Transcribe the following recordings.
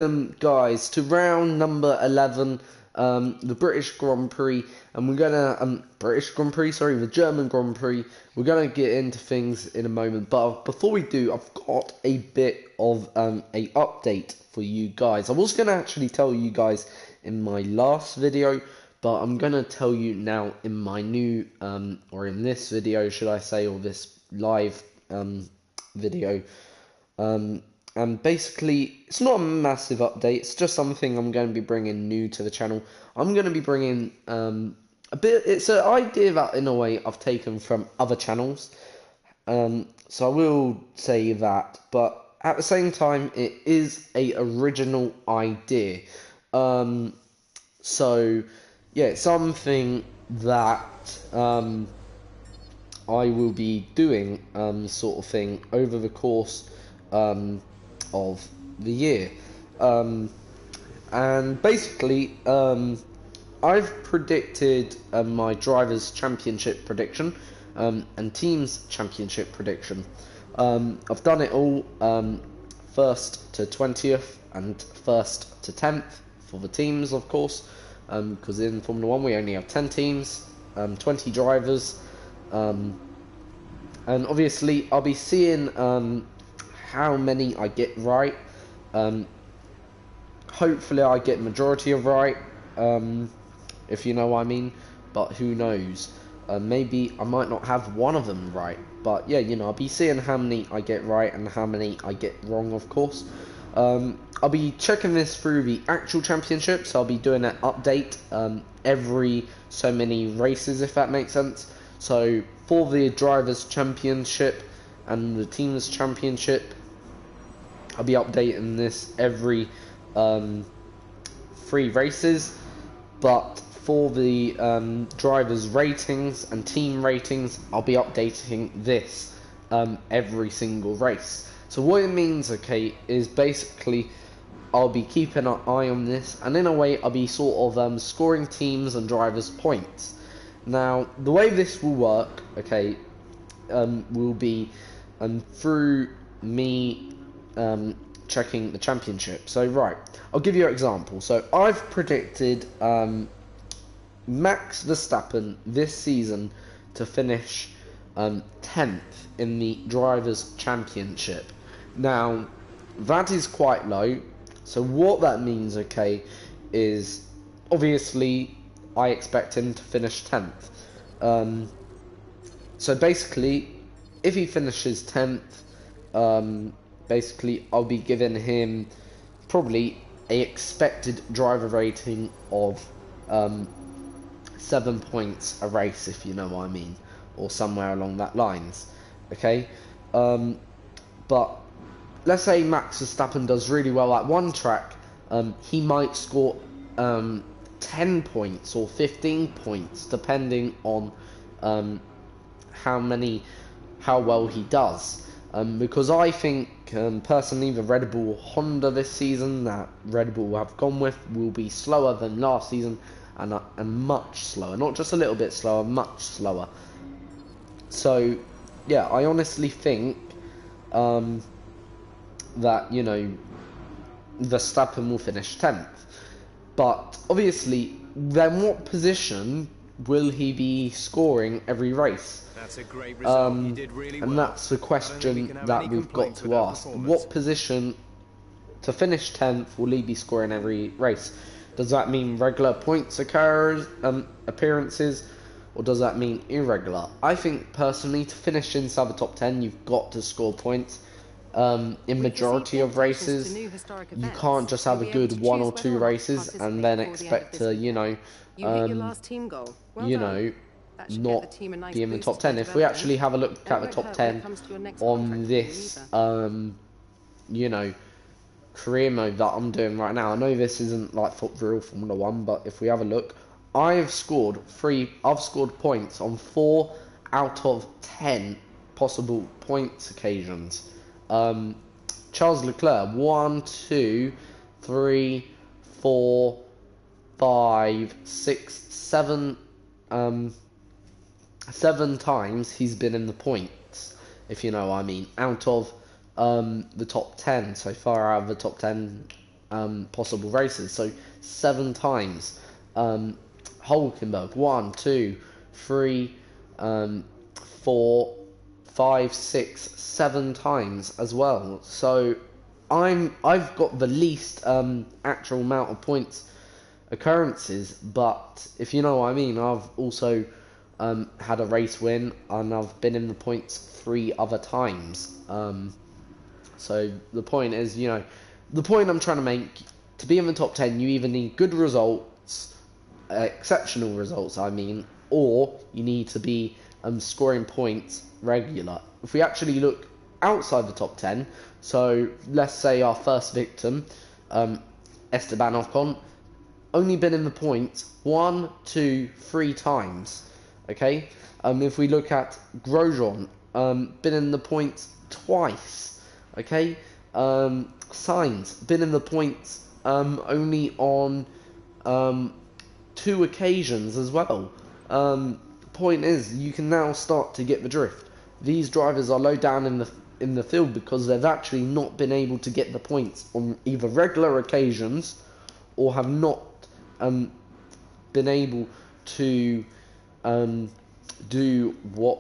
Guys, to round number 11, the British Grand Prix, and we're gonna the German Grand Prix. We're gonna get into things in a moment, but before we do, I've got a bit of a update for you guys. I was gonna actually tell you guys in my last video, but I'm gonna tell you now in my new or in this video, should I say, or this live video. And basically, it's not a massive update, it's just something I'm going to be bringing new to the channel. I'm going to be bringing it's an idea that in a way I've taken from other channels. So I will say that, but at the same time, it is a original idea. So, yeah, something that I will be doing, sort of thing, over the course of the year. And basically, I've predicted my drivers' championship prediction and teams' championship prediction. I've done it all 1st to 20th and 1st to 10th for the teams, of course, because in Formula 1 we only have 10 teams, 20 drivers, and obviously I'll be seeing how many I get right. Hopefully I get majority of right, if you know what I mean, but who knows. Maybe I might not have one of them right, but yeah, you know, I'll be seeing how many I get right and how many I get wrong, of course. I'll be checking this through the actual championship, so I'll be doing an update every so many races, if that makes sense. So for the drivers' championship and the team's championship, I'll be updating this every 3 races, but for the drivers' ratings and team ratings, I'll be updating this every single race. So what it means, okay, is basically I'll be keeping an eye on this, and in a way I'll be sort of scoring teams and drivers' points. Now, the way this will work, okay, will be through me checking the championship. So, right, I'll give you an example. So, I've predicted Max Verstappen this season to finish 10th in the Drivers' Championship. Now, that is quite low. So, what that means, okay, is obviously I expect him to finish 10th. So basically, if he finishes 10th, basically I'll be giving him probably a expected driver rating of 7 points a race, if you know what I mean, or somewhere along that lines. Okay, but let's say Max Verstappen does really well at one track, he might score 10 points or 15 points, depending on how well he does. Because I think, personally, the Red Bull Honda this season that Red Bull have gone with will be slower than last season, and much slower. Not just a little bit slower, much slower. So, yeah, I honestly think that, you know, Verstappen will finish 10th. But, obviously, then what position will he be scoring every race? That's a great result. You did really well. And that's the question that we've got to ask. What position to finish 10th will he be scoring every race? Does that mean regular points appearances, or does that mean irregular? I think personally, to finish inside the top 10, you've got to score points. In majority of races, you can't just have a good 1 or 2 races and then expect to, you know, not be in the top 10. If we actually have a look at the top 10 on this, you know, career mode that I'm doing right now, I know this isn't like real Formula 1, but if we have a look, I've scored points on 4 out of 10 possible points occasions. Charles Leclerc, 1, 2, 3, 4, 5, 6, 7, 7 times he's been in the points, if you know what I mean, out of the top 10. So far out of the top 10, possible races. So 7 times. Hulkenberg, 1, 2, 3, 4, 5, 6, 7 times as well. So I've got the least actual amount of points occurrences, but if you know what I mean, I've also had a race win, and I've been in the points 3 other times. So the point is, the point I'm trying to make, to be in the top 10, you either need good results, exceptional results, I mean, or you need to be scoring points regular. If we actually look outside the top 10, so let's say our first victim, Esteban Ocon, only been in the points 1, 2, 3 times. Okay, if we look at Grosjean, been in the points twice. Okay, Sainz been in the points only on 2 occasions as well. Point is, you can now start to get the drift. These drivers are low down in the field because they've actually not been able to get the points on either regular occasions, or have not been able to do what.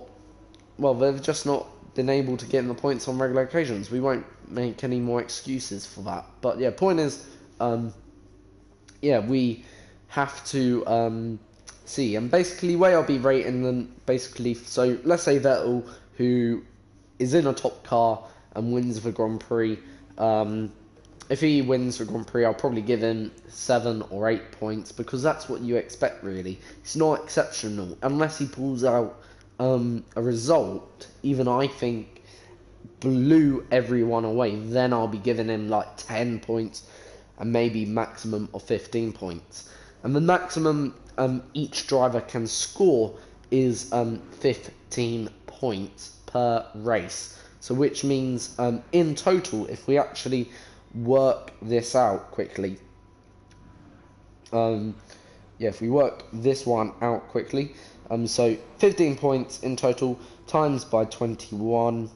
Well, they've just not been able to get in the points on regular occasions. We won't make any more excuses for that. But yeah, point is, we have to see. And basically, way I'll be rating them, basically, so let's say Vettel, who is in a top car and wins the Grand Prix. If he wins the Grand Prix, I'll probably give him 7 or 8 points, because that's what you expect, really. It's not exceptional, unless he pulls out a result, even I think, blew everyone away. Then I'll be giving him like 10 points, and maybe maximum of 15 points. And the maximum each driver can score is 15 points per race. So which means in total, if we actually work this out quickly, if we work this one out quickly, so 15 points in total times by 21,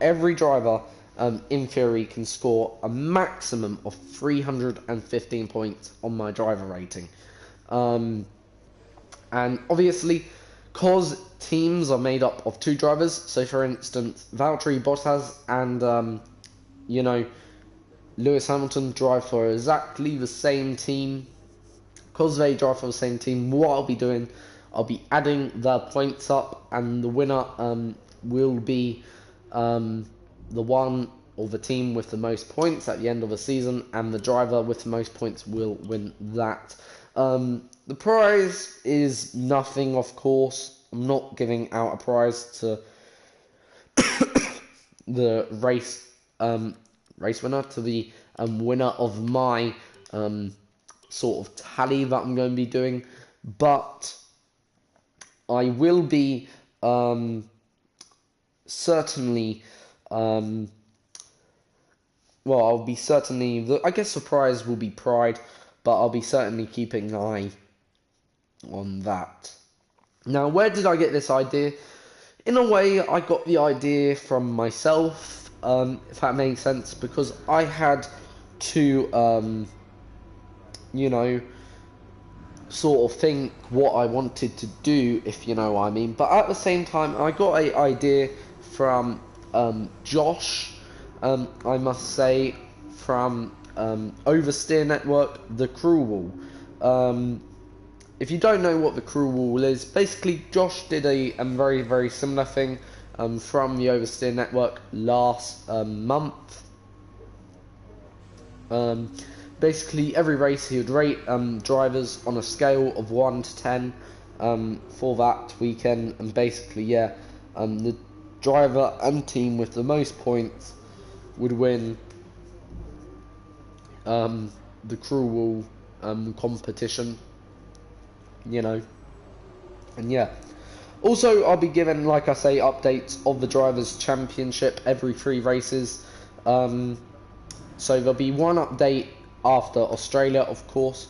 every driver in theory can score a maximum of 315 points on my driver rating. And obviously, cause teams are made up of 2 drivers, so for instance, Valtteri Bottas and Lewis Hamilton drive for exactly the same team. Because they drive for the same team, what I'll be doing, I'll be adding their points up, and the winner will be the one, or the team with the most points at the end of the season, and the driver with the most points will win that. The prize is nothing, of course. I'm not giving out a prize to the race winner, to the winner of my sort of tally that I'm going to be doing, but I will be certainly I guess the prize will be pride, but I'll be certainly keeping an eye on that. Now, where did I get this idea? In a way, I got the idea from myself, if that makes sense, because I had to, sort of think what I wanted to do, if you know what I mean. But at the same time, I got an idea from Josh, I must say, from Oversteer Network, the Cruel Wall. If you don't know what the Cruel Wall is, basically Josh did a very, very similar thing from the Oversteer Network last month. Basically, every race he would rate drivers on a scale of 1 to 10 for that weekend, and basically, the driver and team with the most points would win the Cruel Wall competition, and also I'll be given, like I say, updates of the Drivers' Championship every 3 races. So there'll be one update after Australia, of course.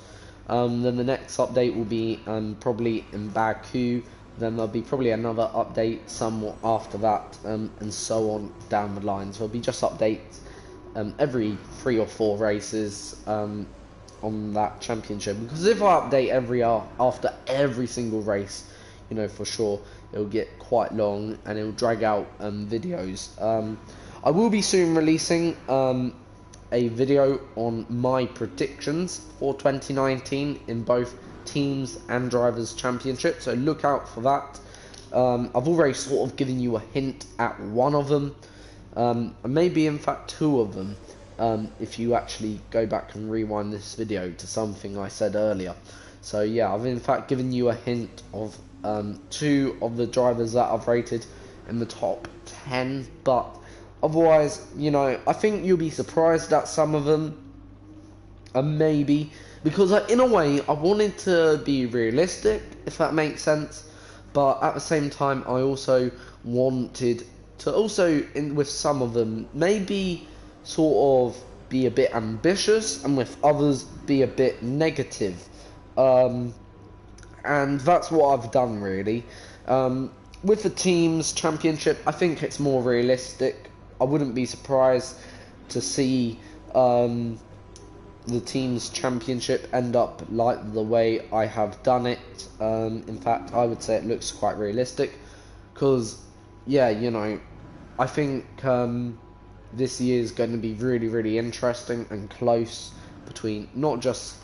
Then the next update will be probably in Baku. Then there'll be probably another update somewhat after that, and so on down the line. So there'll be just updates every 3 or 4 races on that championship, because if I update after every single race, you know, for sure it'll get quite long and it'll drag out videos. I will be soon releasing a video on my predictions for 2019 in both teams and drivers championship, so look out for that. I've already sort of given you a hint at one of them, and maybe in fact 2 of them, if you actually go back and rewind this video to something I said earlier. So yeah, I've in fact given you a hint of 2 of the drivers that I've rated in the top 10, but otherwise, you know, I think you'll be surprised at some of them, and maybe because in a way I wanted to be realistic, if that makes sense, but at the same time I also wanted to with some of them maybe sort of be a bit ambitious, and with others be a bit negative, and that's what I've done really. With the teams championship, I think it's more realistic. I wouldn't be surprised to see the team's championship end up like the way I have done it. In fact, I would say it looks quite realistic, because yeah, you know, I think this year is going to be really, really interesting and close between not just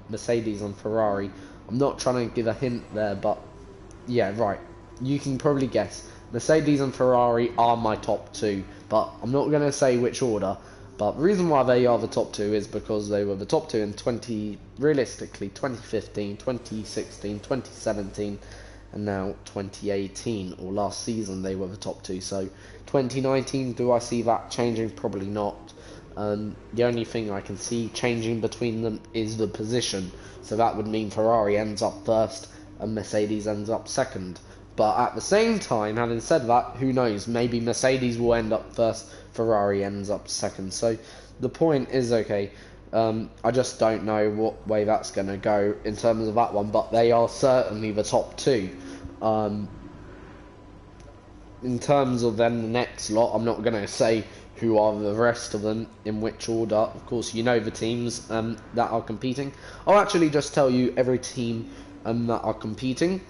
Mercedes and Ferrari. I'm not trying to give a hint there, but yeah, right, you can probably guess. Mercedes and Ferrari are my top 2, but I'm not going to say which order. But the reason why they are the top 2 is because they were the top 2 in realistically 2015, 2016, 2017, and now 2018, or last season they were the top 2. So 2019, do I see that changing? Probably not. The only thing I can see changing between them is the position. So that would mean Ferrari ends up first and Mercedes ends up second. But at the same time, having said that, who knows? Maybe Mercedes will end up first, Ferrari ends up second. So the point is, okay, I just don't know what way that's going to go in terms of that one, but they are certainly the top 2. In terms of then the next lot, I'm not going to say who are the rest of them in which order. Of course, you know the teams that are competing. I'll actually just tell you every team that are competing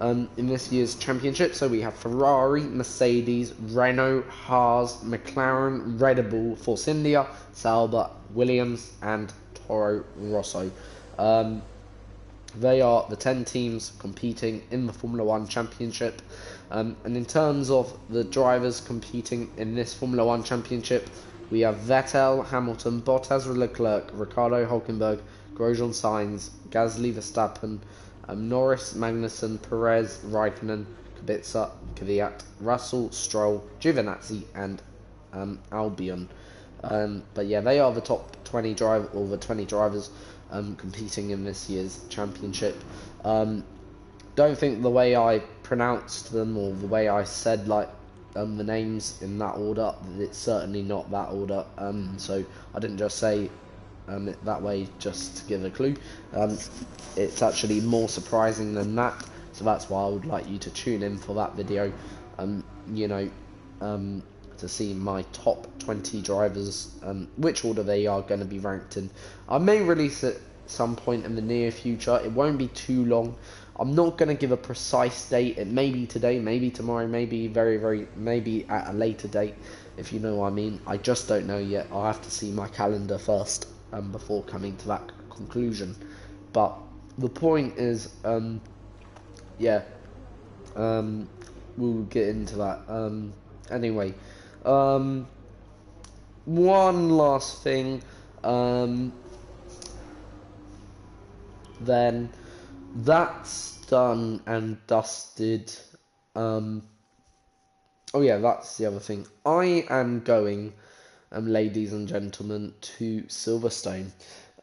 in this year's championship. So we have Ferrari, Mercedes, Renault, Haas, McLaren, Red Bull, Force India, Sauber, Williams, and Toro Rosso. They are the 10 teams competing in the Formula 1 championship. And in terms of the drivers competing in this Formula 1 championship, we have Vettel, Hamilton, Bottas, Leclerc, Ricciardo, Hülkenberg, Grosjean, Sainz, Gasly, Verstappen, Norris, Magnussen, Perez, Raikkonen, Kubica, Kvyat, Russell, Stroll, Giovinazzi, and Albon. But yeah, they are the top 20 the 20 drivers competing in this year's championship. Don't think the way I pronounced them or the way I said the names in that order, it's certainly not that order. So I didn't just say it that way just to give a clue. It's actually more surprising than that. So that's why I would like you to tune in for that video. You know, to see my top 20 drivers, which order they are going to be ranked in. I may release it some point in the near future. It won't be too long. I'm not going to give a precise date. It may be today, maybe tomorrow, maybe maybe at a later date, if you know what I mean. I just don't know yet. I'll have to see my calendar first before coming to that conclusion. But the point is, yeah, we'll get into that. Anyway, one last thing, then that's done and dusted. Oh yeah, that's the other thing. I am going, ladies and gentlemen, to Silverstone.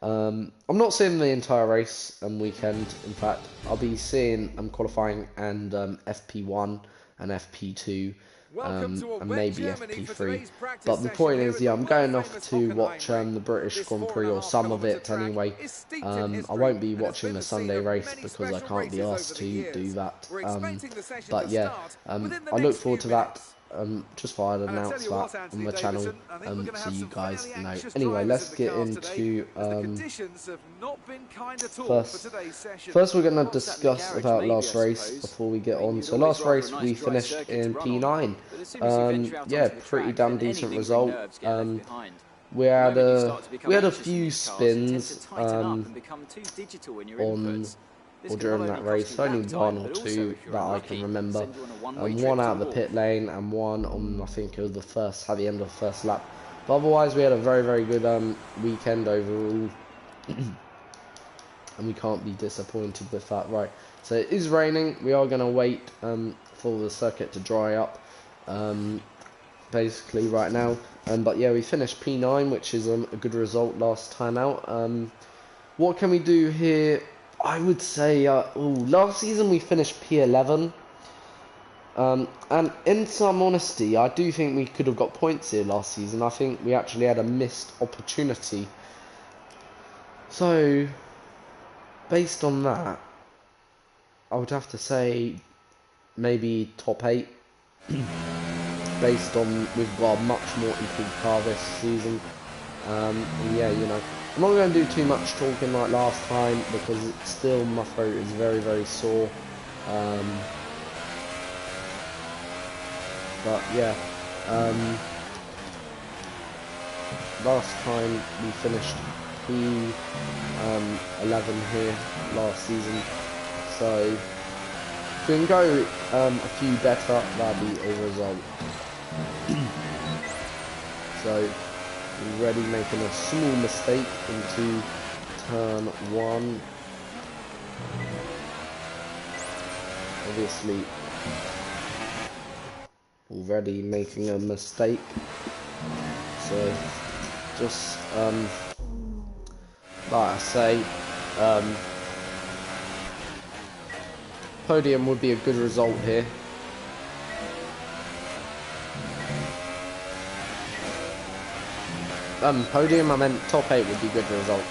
I'm not seeing the entire race weekend. In fact, I'll be seeing qualifying and FP1 and FP2. And maybe FP3, but the point is, yeah, I'm going off to watch the British Grand Prix, or some of it anyway. I won't be watching the Sunday race because I can't be asked to do that. But yeah, I look forward to that. just thought I'd And I tell announce you that what, on Anthony the channel, Davidson, I think we're going to so have you some guys fairly know. anxious Anyway, drivers let's in the get cars today, into as the conditions have not been kind at all for first. today's session. First, we're going to Hot sat in the discuss garage, about maybe, last I race suppose. before we get I mean, on. you'd So always last rather a race nice we dry finished circuit to in run on. P9. But as soon as you venture out Yeah, onto the pretty track, damn then any decent lingering result. nerves get left behind. We The had moment you start to become a anxious in few these cars, you tend to spins tighten up and become too digital in your on inputs. This or can not during only that cost race, you only lap one time, or but also, two if you're that I unlucky, can remember. send you on a one-way trip One to out the of the wall. pit lane and one on, I think it was the first, at the end of the first lap. But otherwise, we had a very, very good weekend overall, and we can't be disappointed with that. Right, so it is raining. We are going to wait for the circuit to dry up, basically right now. But yeah, we finished P9, which is a good result last time out. What can we do here? I would say, last season we finished P11. And in some honesty, I do think we could have got points here last season. I think we actually had a missed opportunity. So, based on that, I would have to say maybe top 8. Based on we've got a much more equal car this season. And yeah, you know, I'm not going to do too much talking like last time because it's still, my throat is very, very sore. But yeah, last time we finished P11 here last season, so if we can go a few better, that'd be a result. So we're already making a small mistake into turn 1. Obviously, already making a mistake, so just like I say, podium would be a good result here. Podium, I meant top 8 would be a good result.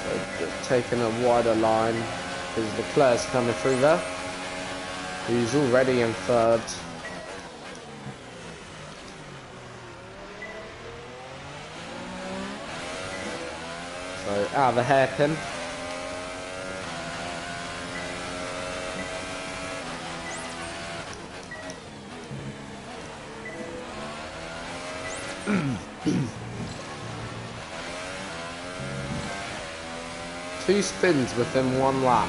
So just taking a wider line because Leclerc's coming through there, who's already in 3rd. So out of the hairpin. Two spins within 1 lap.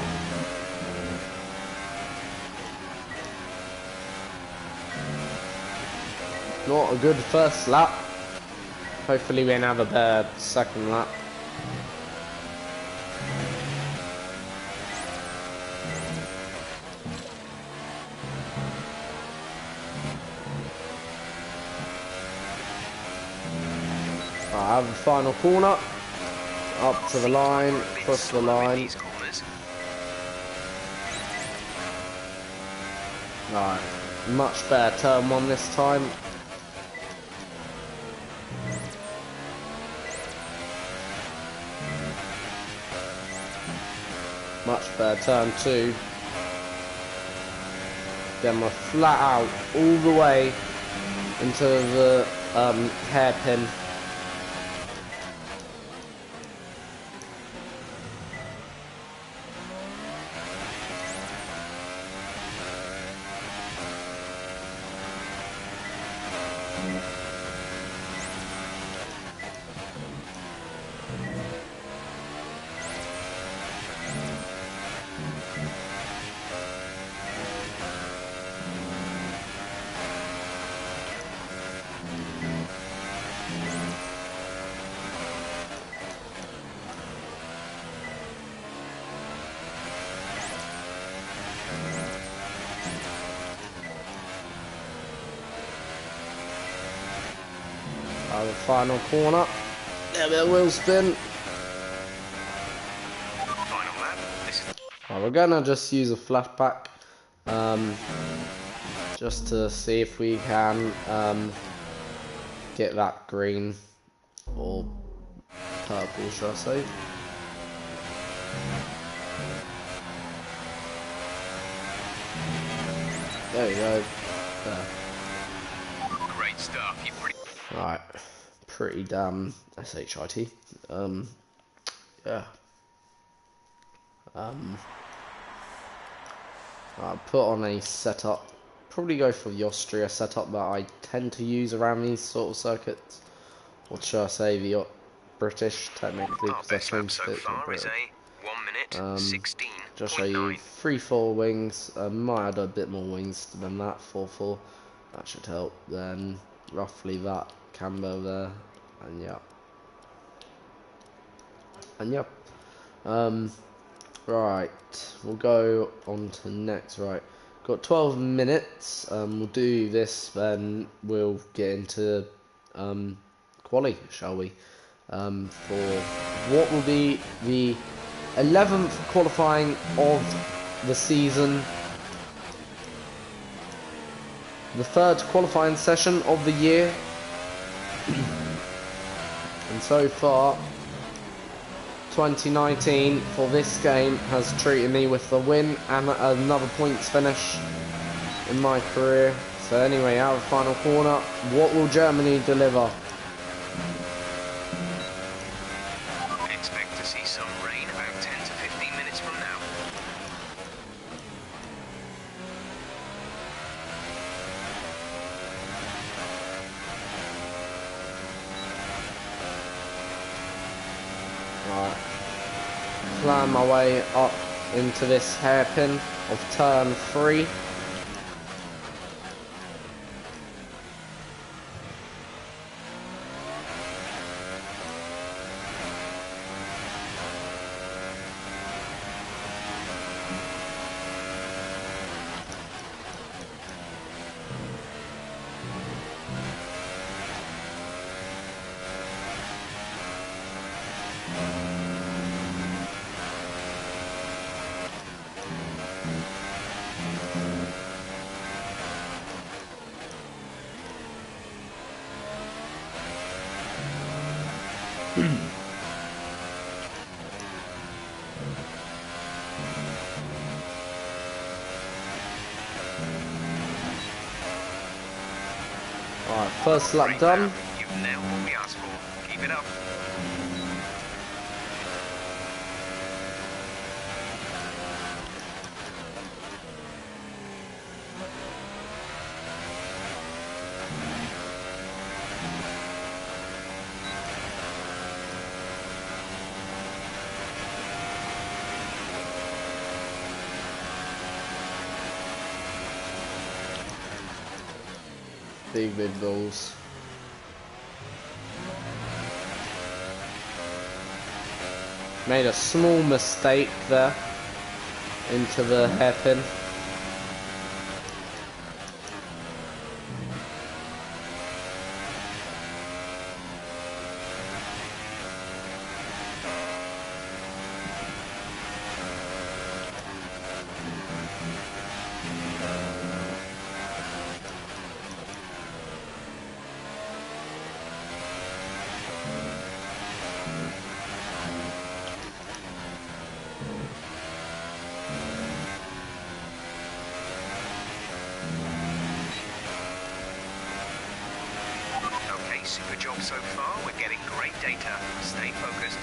Not a good first lap. Hopefully we can have a better second lap. I have a final corner. Up to the line, across the line. Right, much better turn 1 this time. Much better turn 2. Then we're flat out all the way into the hairpin. The final corner. There we go, wheel spin. Right, we're gonna just use a flashback, just to see if we can get that green or purple, should I say? There we go. There. pretty damn shit. Yeah. I'll put on a setup. Probably go for the Austria setup that I tend to use around these sort of circuits. Or should I say the British, technically, because I changed it to British. 1 minute, 16. Just show you 3-4 wings. Might add a bit more wings than that, 4-4. That should help. Then roughly that camber there, and yeah, and yep. Right, we'll go on to next. Right, got 12 minutes. We'll do this, then we'll get into quali, shall we? For what will be the 11th qualifying of the season, the 3rd qualifying session of the year, and so far 2019 for this game has treated me with a win and another points finish in my career. So anyway, out of the final corner, what will Germany deliver? Expect to see some rain about 10 to 15 minutes from now. Right, plan my way up into this hairpin of turn 3. Alright, first lap done. You've nailed what we asked for. Keep it up. Big balls. Made a small mistake there into the hairpin. Okay, super job so far. We're getting great data. Stay focused.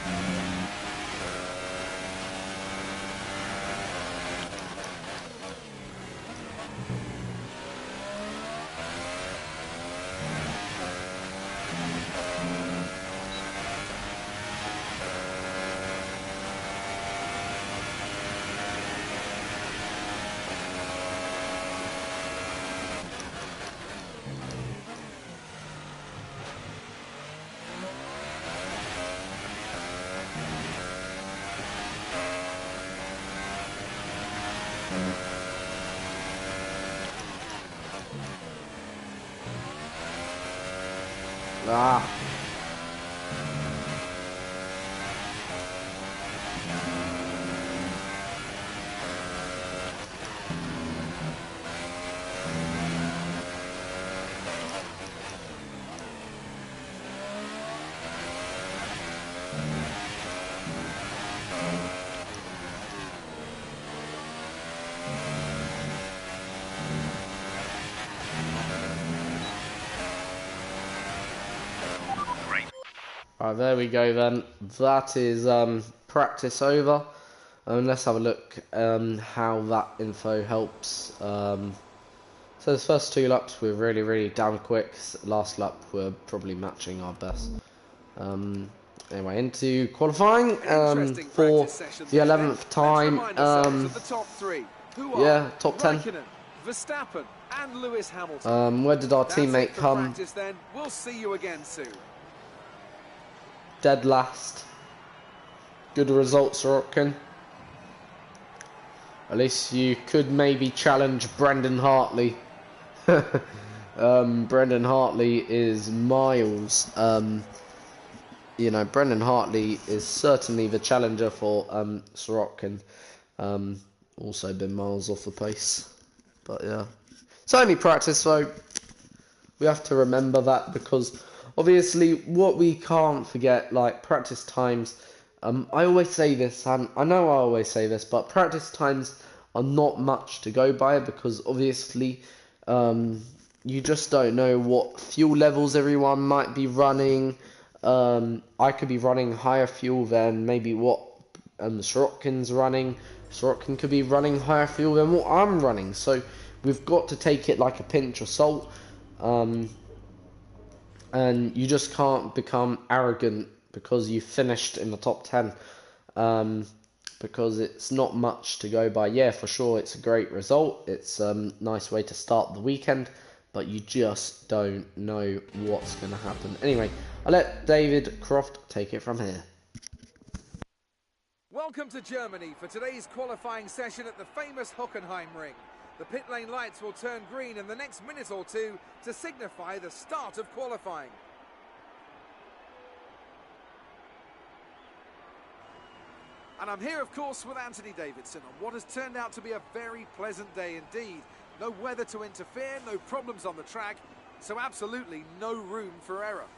Ah. Right, there we go then. That is practice over. Let's have a look how that info helps. So the first 2 laps were really damn quick. Last lap we're probably matching our best. Anyway, into qualifying for the 11th time. Yeah, top 10. Verstappen and Lewis Hamilton. Where did our teammate come? Then. We'll see you again soon. Dead last. Good results, Sorokin. At least you could maybe challenge Brendan Hartley. Brendan Hartley is miles. You know, Brendan Hartley is certainly the challenger for Sorokin. Also been miles off the pace. But yeah. It's only practice though. We have to remember that because obviously what we can't forget, like practice times, I always say this, and I know I always say this, but practice times are not much to go by because obviously you just don't know what fuel levels everyone might be running. I could be running higher fuel than maybe what Sorokin's running. Sorokin could be running higher fuel than what I'm running. So we've got to take it like a pinch of salt. And you just can't become arrogant because you finished in the top 10. Because it's not much to go by. Yeah, for sure, it's a great result. It's a nice way to start the weekend. But you just don't know what's going to happen. Anyway, I'll let David Croft take it from here. Welcome to Germany for today's qualifying session at the famous Hockenheim Ring. The pit lane lights will turn green in the next minute or two to signify the start of qualifying. And I'm here, of course, with Anthony Davidson on what has turned out to be a very pleasant day indeed. No weather to interfere, no problems on the track, so absolutely no room for error.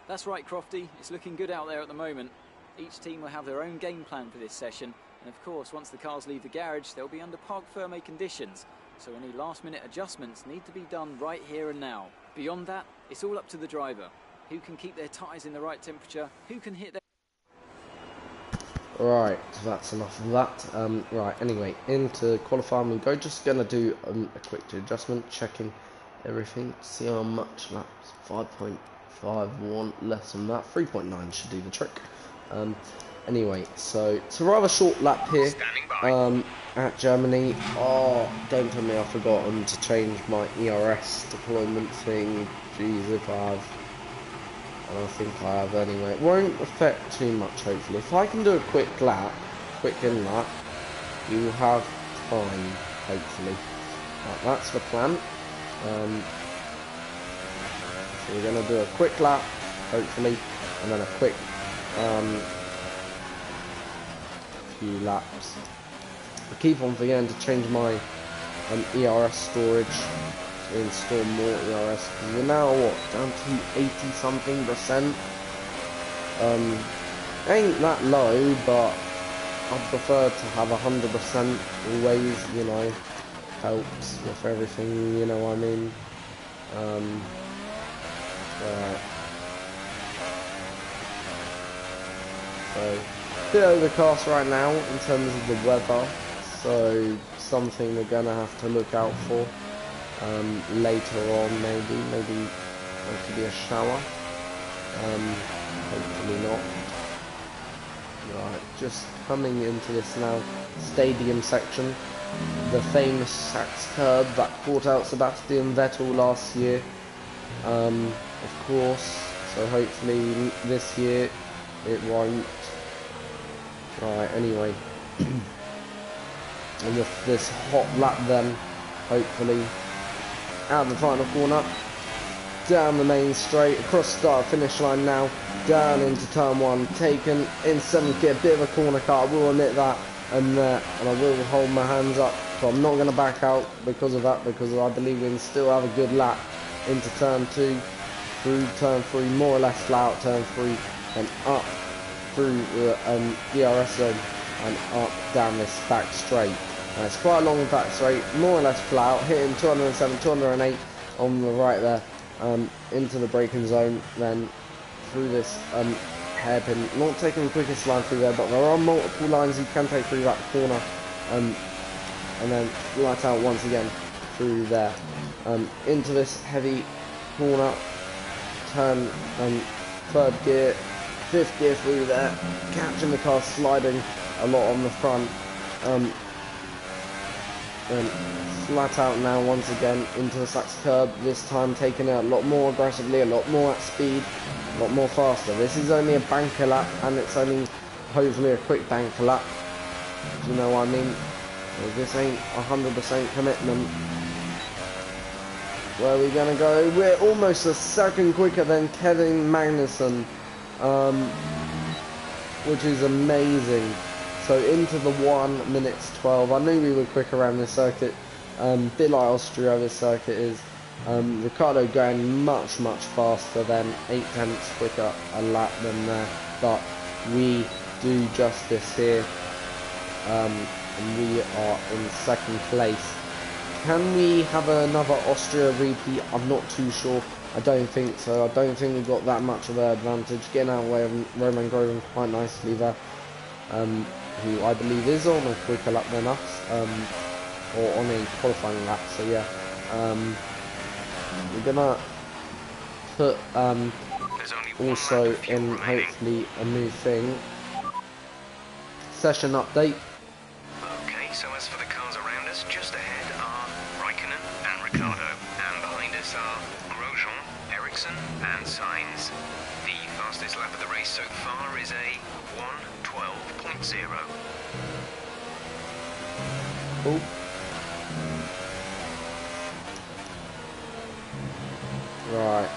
That's right, Crofty. It's looking good out there at the moment. Each team will have their own game plan for this session, and of course, once the cars leave the garage, they'll be under parc fermé conditions, so any last-minute adjustments need to be done right here and now. Beyond that, it's all up to the driver. Who can keep their tyres in the right temperature, who can hit their... Right, that's enough of that. Right, anyway, into qualifying we go. Just going to do a quick adjustment, checking everything, see how much laps. 5.51, less than that. 3.9 should do the trick. Anyway, so it's a rather short lap here at Germany. Oh, don't tell me I've forgotten to change my ERS deployment thing. Jeez, if I have. And I think I have anyway. It won't affect too much, hopefully. If I can do a quick lap, quick in lap, you will have time, hopefully. Right, that's the plan. So we're going to do a quick lap, hopefully, and then a quick few laps. I keep on forgetting to change my ERS storage, to install more ERS, because we're now what, down to 80 something%. Ain't that low, but I'd prefer to have 100% always, you know, helps with everything, you know what I mean. Right. So, a bit overcast right now in terms of the weather, so something we're gonna have to look out for later on. Maybe there could be a shower. Hopefully not. Right, just coming into this now stadium section, the famous Sachs curb that caught out Sebastian Vettel last year. Of course, so hopefully this year it won't. Right, anyway. And with this hot lap then, hopefully, out of the final corner, down the main straight, across start finish line now, down into turn one, taken in 7th gear, bit of a corner car, I will admit that, and I will hold my hands up, so I'm not going to back out because of that, because I believe we can still have a good lap into turn 2, through turn 3, more or less flat out turn 3, and up through the DRS zone and up down this back straight. It's quite a long back straight, more or less flat out, hitting 207, 208 on the right there, into the braking zone, then through this hairpin. Not taking the quickest line through there, but there are multiple lines you can take through that corner. And then light out once again through there. Into this heavy corner. Turn, third gear, fifth gear through there. Catching the car, sliding a lot on the front. And flat out now once again into the Sachs curb, this time taking it a lot more aggressively, a lot more at speed, a lot more faster. This is only a banker lap, and it's only hopefully a quick banker lap. Do you know what I mean? So this ain't 100% commitment. Where are we gonna go? We're almost a second quicker than Kevin Magnussen, which is amazing. So into the 1 minute 12. I knew we were quick around this circuit. Bit like Austria, this circuit is. Ricardo going much faster than 8/10 quicker a lap than there. But we do justice here. And we are in second place. Can we have another Austria repeat? I'm not too sure. I don't think so. I don't think we've got that much of an advantage. Getting out of the way of Roman Groven quite nicely there. Who I believe is on a quicker lap than us. Or on a qualifying lap. So yeah. We're gonna put also in hopefully a new thing. Session update. Okay, so as for the cars around us, just ahead are Raikkonen and Ricciardo, and behind us are Grosjean, Ericsson and Sainz. The fastest lap of the race so far is a 1:12.0. Cool. Right.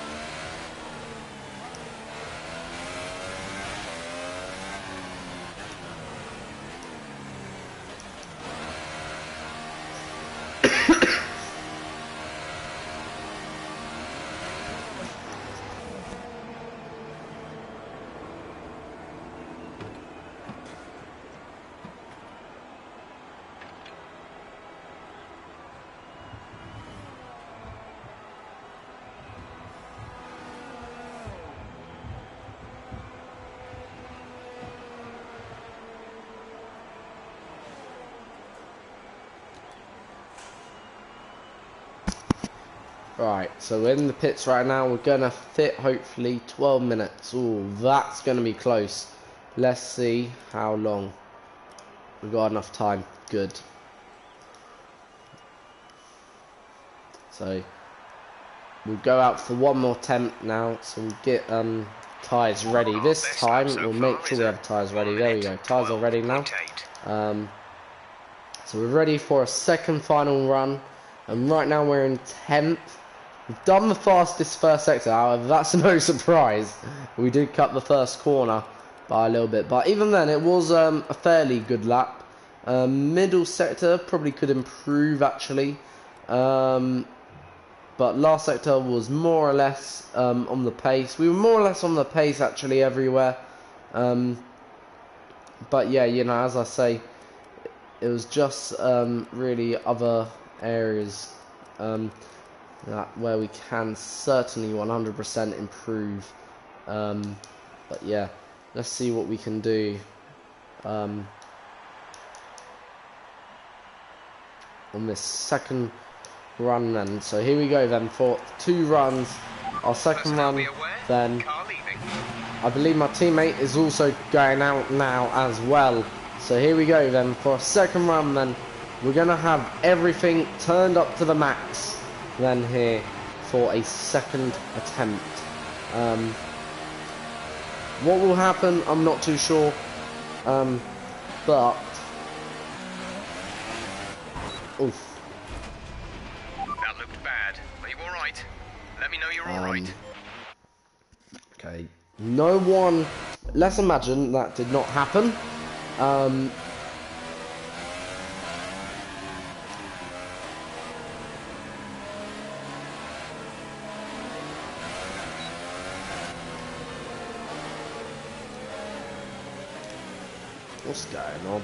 Right, so we're in the pits right now. We're gonna fit hopefully 12 minutes. Ooh, that's gonna be close. Let's see how long. We've got enough time. Good. So we'll go out for one more attempt now. So we'll get tyres ready. This time we'll make sure we have tyres ready. There we go. Tyres are ready now. So we're ready for a second final run. And right now we're in 10th. We've done the fastest first sector, however, that's no surprise. We did cut the first corner by a little bit, but even then it was a fairly good lap. Middle sector probably could improve actually, but last sector was more or less on the pace. We were more or less on the pace actually everywhere, but yeah, you know, as I say, it was just really other areas where we can certainly 100% improve, but yeah, let's see what we can do on this second run then. So here we go then for 2 runs. Our second run then, I believe my teammate is also going out now as well. So here we go then for a second run then. We're going to have everything turned up to the max then here for a second attempt. What will happen, I'm not too sure. But... oof. That looked bad. Are you alright? Let me know you're alright. Okay. No one... let's imagine that did not happen. What's going on?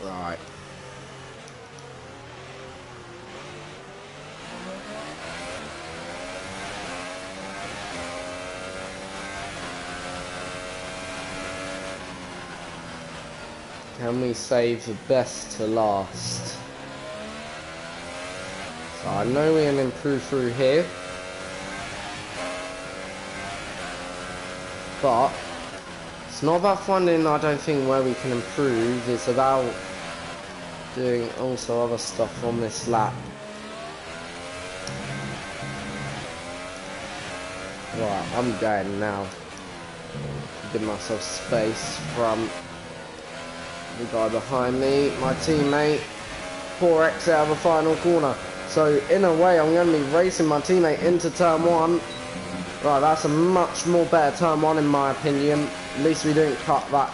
Right. Can we save the best to last? So I know we can improve through here. But it's not about finding, I don't think, where we can improve. It's about doing also other stuff on this lap. Right, I'm going now. Give myself space from the guy behind me, my teammate. Poor exit out of the final corner. So in a way, I'm going to be racing my teammate into turn 1. Right, that's a much more better turn 1 in my opinion. At least we didn't cut that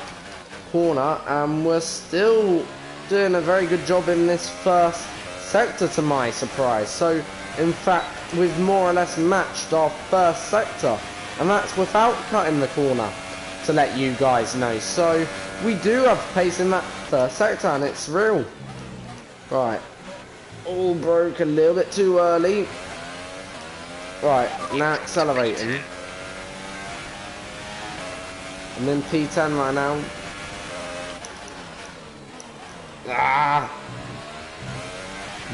corner, and we're still doing a very good job in this first sector to my surprise. So in fact, we've more or less matched our first sector, and that's without cutting the corner, to let you guys know. So we do have pace in that first sector, and it's real. Right, all broke a little bit too early. Right, now accelerating. I'm in P10 right now. Ah!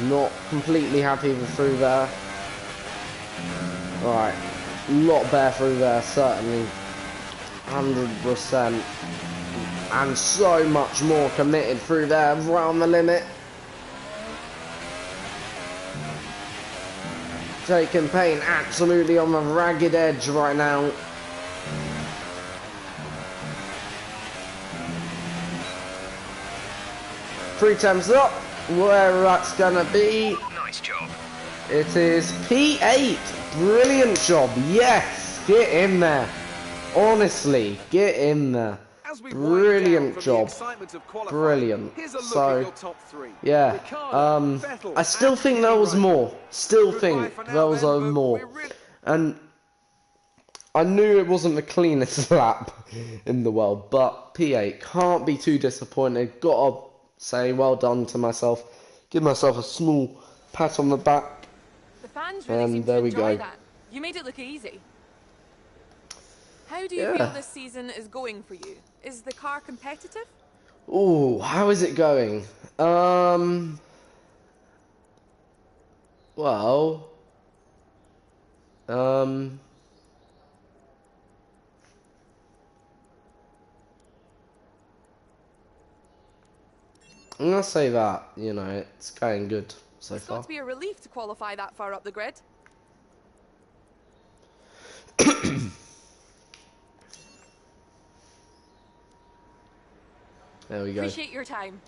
Not completely happy with through there. Right, a lot better through there, certainly. 100%. And so much more committed through there, right on the limit. Taking pain absolutely on the ragged edge right now. Three times up, where that's gonna be. Nice job. It is P8. Brilliant job. Yes, get in there. Honestly, get in there. Brilliant job. Brilliant. So, yeah. I still think there was more. Still think there was more. And I knew it wasn't the cleanest lap in the world, but P8, can't be too disappointed. Gotta say well done to myself. Give myself a small pat on the back. The fans really seem to enjoy that. You made it look easy. How do you feel this season is going for you? Is the car competitive? Oh, how is it going? Well, I'm gonna say that, you know, it's going good so far. It's got to be a relief to qualify that far up the grid. There we go. Appreciate your time.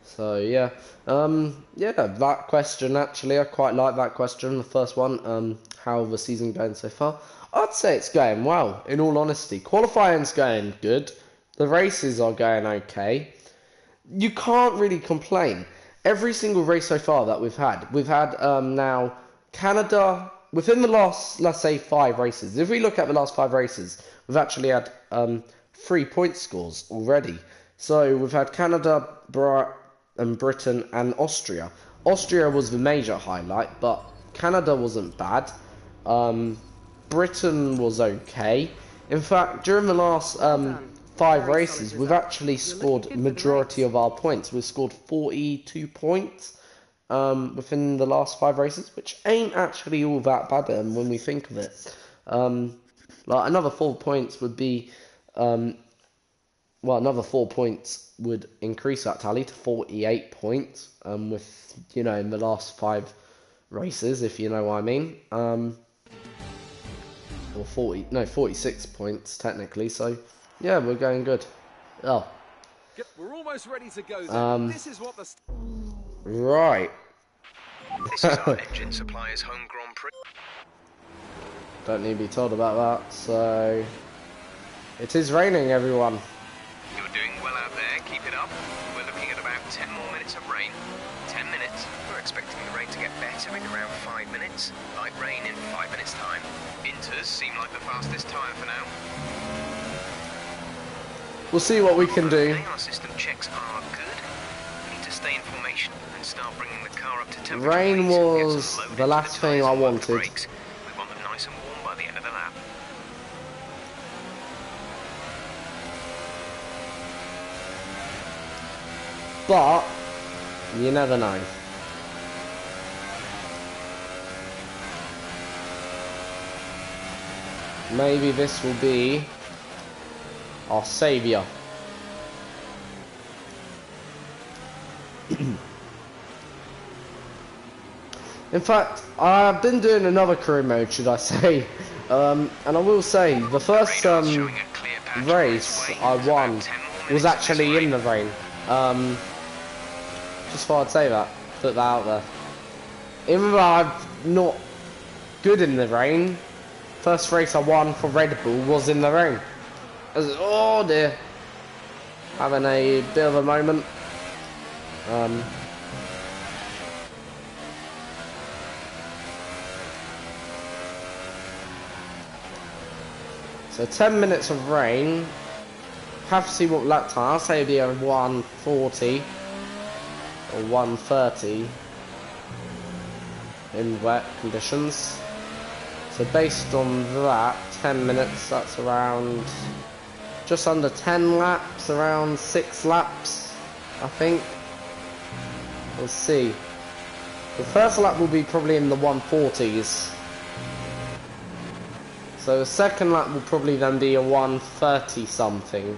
So yeah, yeah, that question actually, I quite like that question. The first one, how the season going so far? I'd say it's going well. In all honesty, qualifying's going good. The races are going okay. You can't really complain. Every single race so far that we've had now Canada within the last, let's say, 5 races. If we look at the last 5 races, we've actually had 3 point scores already. So we've had Canada, Britain and Austria. Austria was the major highlight, but Canada wasn't bad. Britain was okay. In fact, during the last 5 races, we've actually scored majority of our points. We've scored 42 points within the last 5 races, which ain't actually all that bad when we think of it. Like another 4 points would be... well, another 4 points would increase that tally to 48 points, with, you know, in the last 5 races, if you know what I mean. Or 46 points, technically, so, yeah, we're going good. Oh. We're almost ready to go then. This is what the... Right. This is our engine supplier's home Grand Prix. Don't need to be told about that, so... It is raining, everyone. You're doing well out there, keep it up. We're looking at about 10 more minutes of rain. 10 minutes. We're expecting the rain to get better in around 5 minutes. Light rain in 5 minutes' time. Inters seem like the fastest tyre for now. We'll see what we can do. Okay, our system checks are good. stay in formation and start bringing the car up to temperature. Rain please. Get was some load the into last thing tyres I and work the wanted. brakes. We want them nice and warm by the end of the lap. But you never know. Maybe this will be our saviour. In fact, I've been doing another career mode, should I say. And I will say, the first race I won was actually in the rain. Just thought I'd say that. Put that out there. Even though I'm not good in the rain, first race I won for Red Bull was in the rain. I was, oh dear. Having a bit of a moment. So 10 minutes of rain. Have to see what lap time. I'll say it'll be a 140 or 130 in wet conditions. So based on that, 10 minutes, that's around just under 10 laps, around 6 laps, I think. We'll see. The first lap will be probably in the 140s. So the second lap will probably then be a 130 something,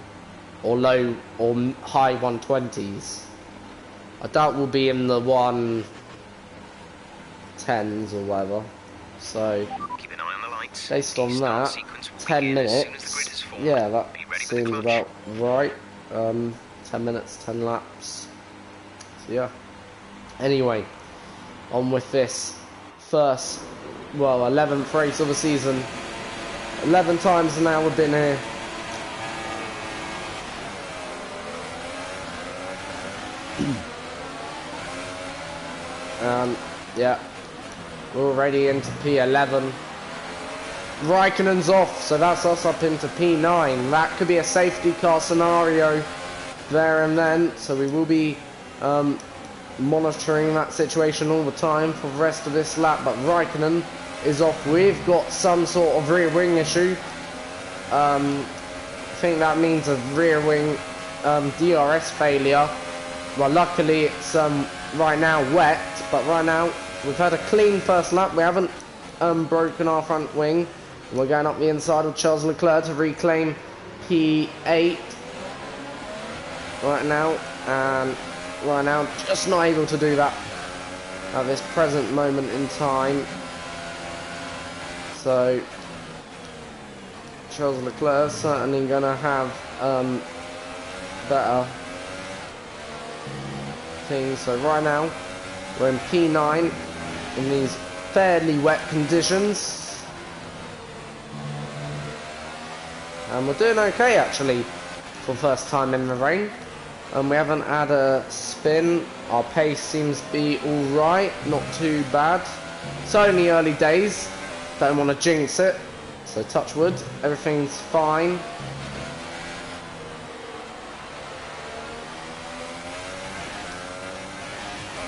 or low or high 120s. I doubt we'll be in the 110s or whatever. So Keep an eye on the lights. based Key on start that, sequence will 10 begin as soon as the minutes. grid is formed. Yeah, that Be ready with the seems clutch. about right. 10 minutes, 10 laps. So yeah. Anyway, on with this first, well, 11th race of the season. 11 times now we've been here. Yeah, we're already into P11. Raikkonen's off, so that's us up into P9. That could be a safety car scenario there and then, so we will be monitoring that situation all the time for the rest of this lap. But Raikkonen is off. We've got some sort of rear wing issue. I think that means a rear wing DRS failure. Well, luckily it's right now wet, but right now we've had a clean first lap. We haven't broken our front wing. We're going up the inside of Charles Leclerc to reclaim P8 right now, and right now just not able to do that at this present moment in time. So Charles Leclerc certainly going to have better things. So right now we're in P9 in these fairly wet conditions, and we're doing okay actually for the first time in the rain. We haven't had a spin. Our pace seems to be alright, not too bad. It's only early days, don't want to jinx it, so touch wood, everything's fine.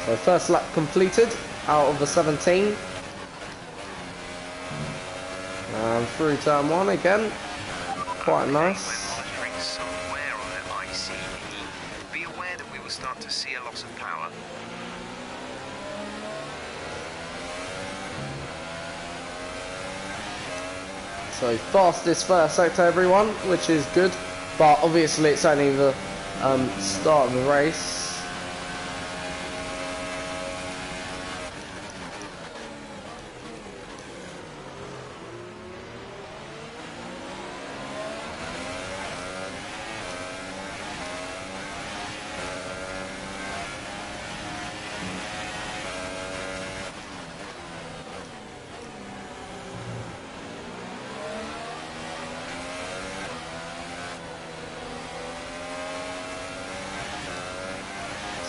So first lap completed out of the 17. And through turn 1 again, quite nice. Somewhere on the ICE, be aware that we will start to see a loss of power. So fastest first sector, everyone, which is good, but obviously it's only the start of the race.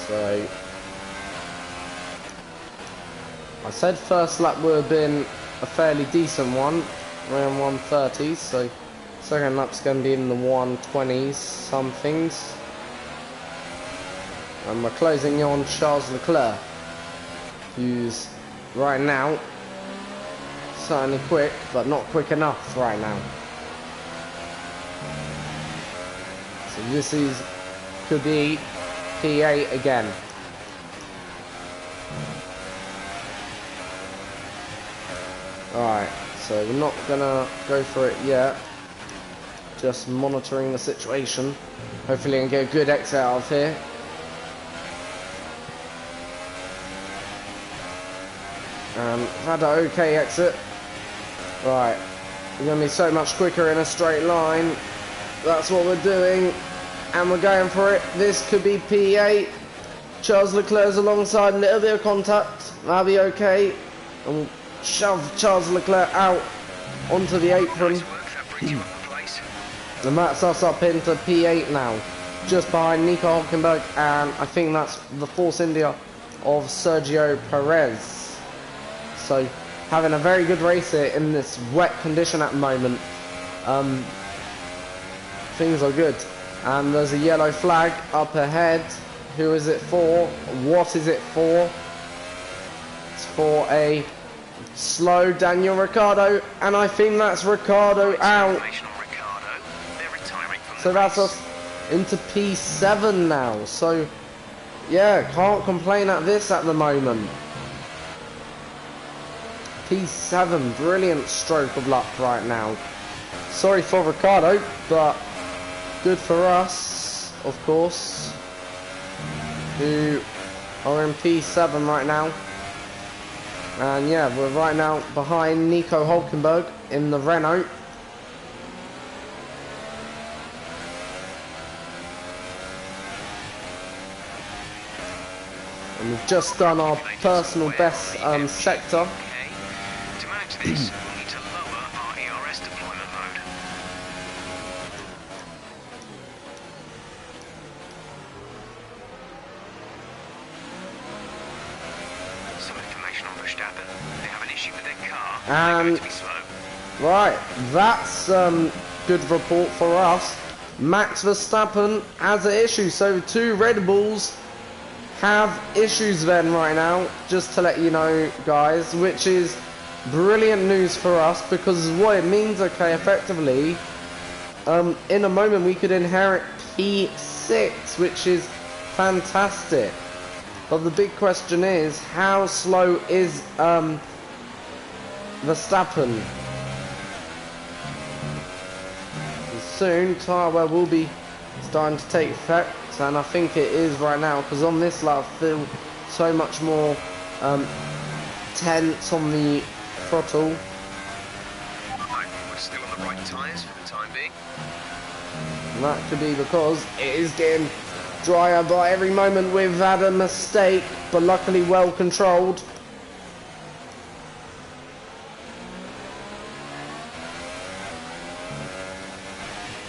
So I said first lap would have been a fairly decent one, around 130s, so second lap's going to be in the 120s somethings. And we're closing on Charles Leclerc, who's right now certainly quick, but not quick enough right now. So this could be P8 again. Alright, so we're not gonna go for it yet. Just monitoring the situation. Hopefully I can get a good exit out of here. I've had an okay exit. Right, we're going to be so much quicker in a straight line. That's what we're doing. And we're going for it. This could be P8. Charles Leclerc's alongside, a little bit of contact. That'll be okay. And we'll shove Charles Leclerc out onto the apron. And that's us up into P8 now. Just behind Nico Hülkenberg, and I think that's the Force India of Sergio Perez. So, having a very good race here in this wet condition at the moment. Things are good. And there's a yellow flag up ahead. Who is it for? What is it for? It's for a slow Daniel Ricciardo, and I think that's Ricciardo out. So that's us into P7 now. So, yeah, can't complain at this at the moment. P7, brilliant stroke of luck right now. Sorry for Ricciardo, but good for us, of course, who are in P7 right now. And yeah, we're right now behind Nico Hülkenberg in the Renault. And we've just done our personal best sector. This, we'll need to lower our ERS deployment mode. Some information on Verstappen. They have an issue with their car. They're going to be slow. Right, that's good report for us. Max Verstappen has an issue, so 2 Red Bulls have issues then right now, just to let you know, guys, which is brilliant news for us, because what it means, okay, effectively, in a moment we could inherit P6, which is fantastic. But the big question is, how slow is Verstappen? Soon, tyre wear will be starting to take effect, and I think it is right now, because on this lap I feel so much more tense on the throttle. We're still on the right tyres for the time being. And that could be because it is getting drier by every moment. We've had a mistake, but luckily well controlled.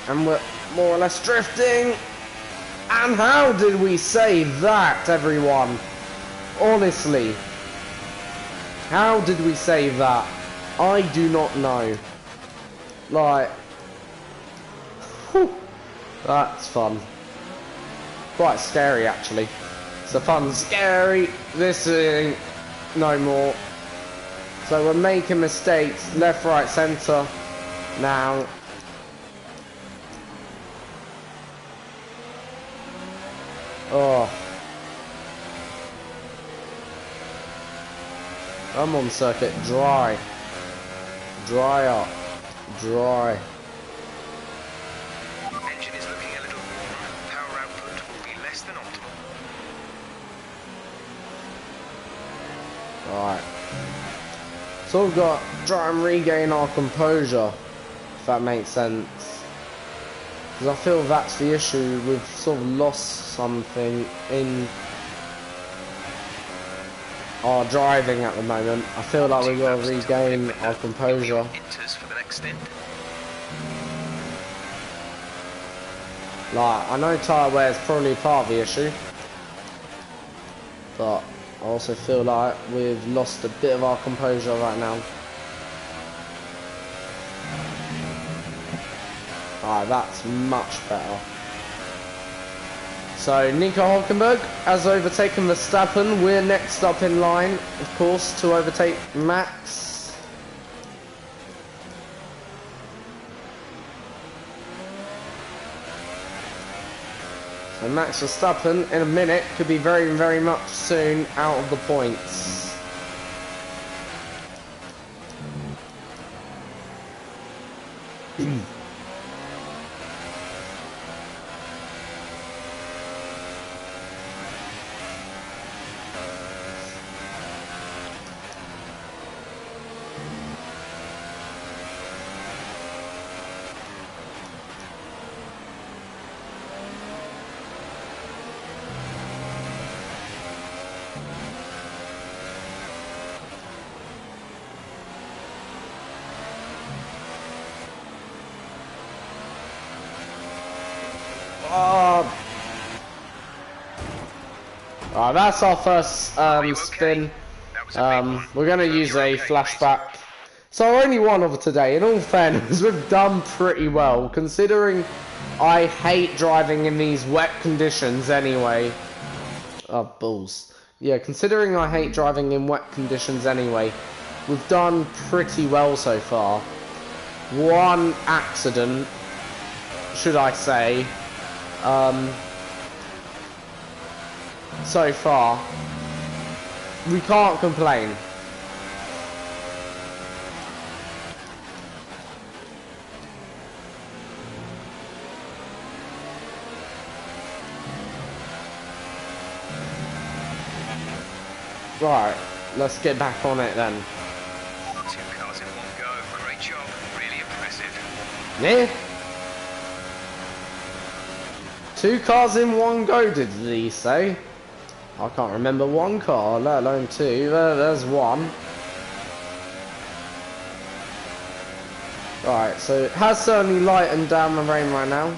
And we're more or less drifting. And how did we save that, everyone? Honestly. How did we save that? I do not know. Like, whew, that's fun. Quite scary, actually. It's a fun, scary. This ain't no more. So we're making mistakes, left, right, centre. Now. Oh. Come on, circuit, dry. Dry up. Dry. Engine is looking a little warm. Power output will be less than optimal. Alright. So we've got to try and regain our composure, if that makes sense. Because I feel that's the issue. We've sort of lost something in our driving at the moment. I feel like we've got to regain our composure. Like, I know tyre wear is probably part of the issue, but I also feel like we've lost a bit of our composure right now. Alright, that's much better. So Nico Hulkenberg has overtaken Verstappen. We're next up in line, of course, to overtake Max. So Max Verstappen in a minute could be very, very much soon out of the points. That's our first spin. We're going to use a flashback. So only one of today. In all fairness, we've done pretty well, considering I hate driving in these wet conditions anyway. Oh, balls. Yeah, considering I hate driving in wet conditions anyway, we've done pretty well so far. One accident, should I say, so far. We can't complain. Right, let's get back on it then. 2 cars in one go. Great job. Really impressive. Yeah. 2 cars in one go, did he say? I can't remember one car, let alone 2. There's one. Right, so it has certainly lightened down the rain right now.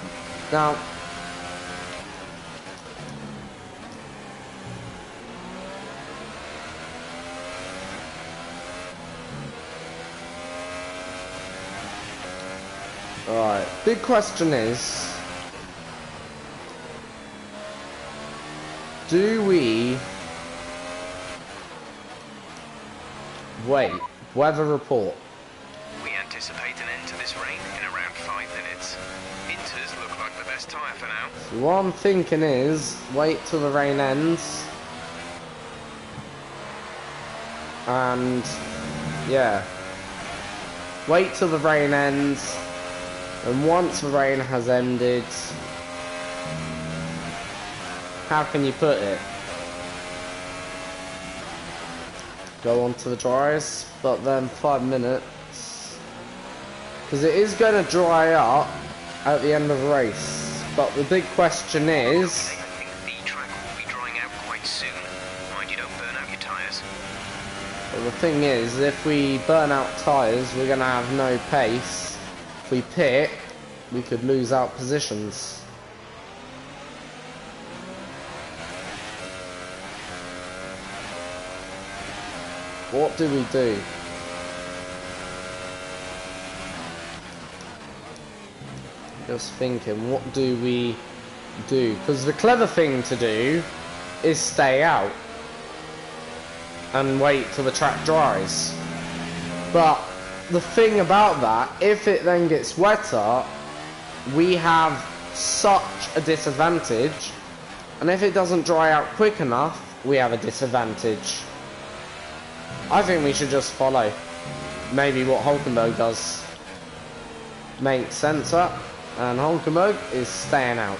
Now, alright, big question is, do we wait? Weather report. We anticipate an end to this rain in around 5 minutes. Inters look like the best tyre for now. So what I'm thinking is wait till the rain ends, and yeah, wait till the rain ends, and once the rain has ended, how can you put it? Go on to the dries, but then 5 minutes, because it is going to dry up at the end of the race. But the big question is, I think the track will be drying out quite soon. Mind you don't burn out your tyres. but the thing is, if we burn out tyres, we're going to have no pace. If we pit, we could lose out positions. What do we do? Just thinking, what do we do? Because the clever thing to do is stay out and wait till the track dries. But the thing about that, if it then gets wetter, we have such a disadvantage, and if it doesn't dry out quick enough, we have a disadvantage. I think we should just follow maybe what Hulkenberg does. Makes sense up, and Hulkenberg is staying out,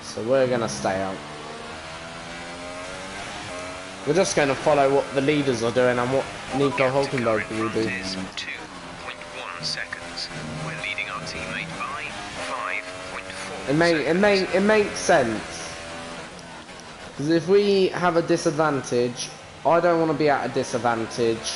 so we're gonna stay out. We're just gonna follow what the leaders are doing and what Nico Hulkenberg will do. 2.1 seconds. We're leading our teammate by 5.4 It makes sense, because if we have a disadvantage, I don't want to be at a disadvantage.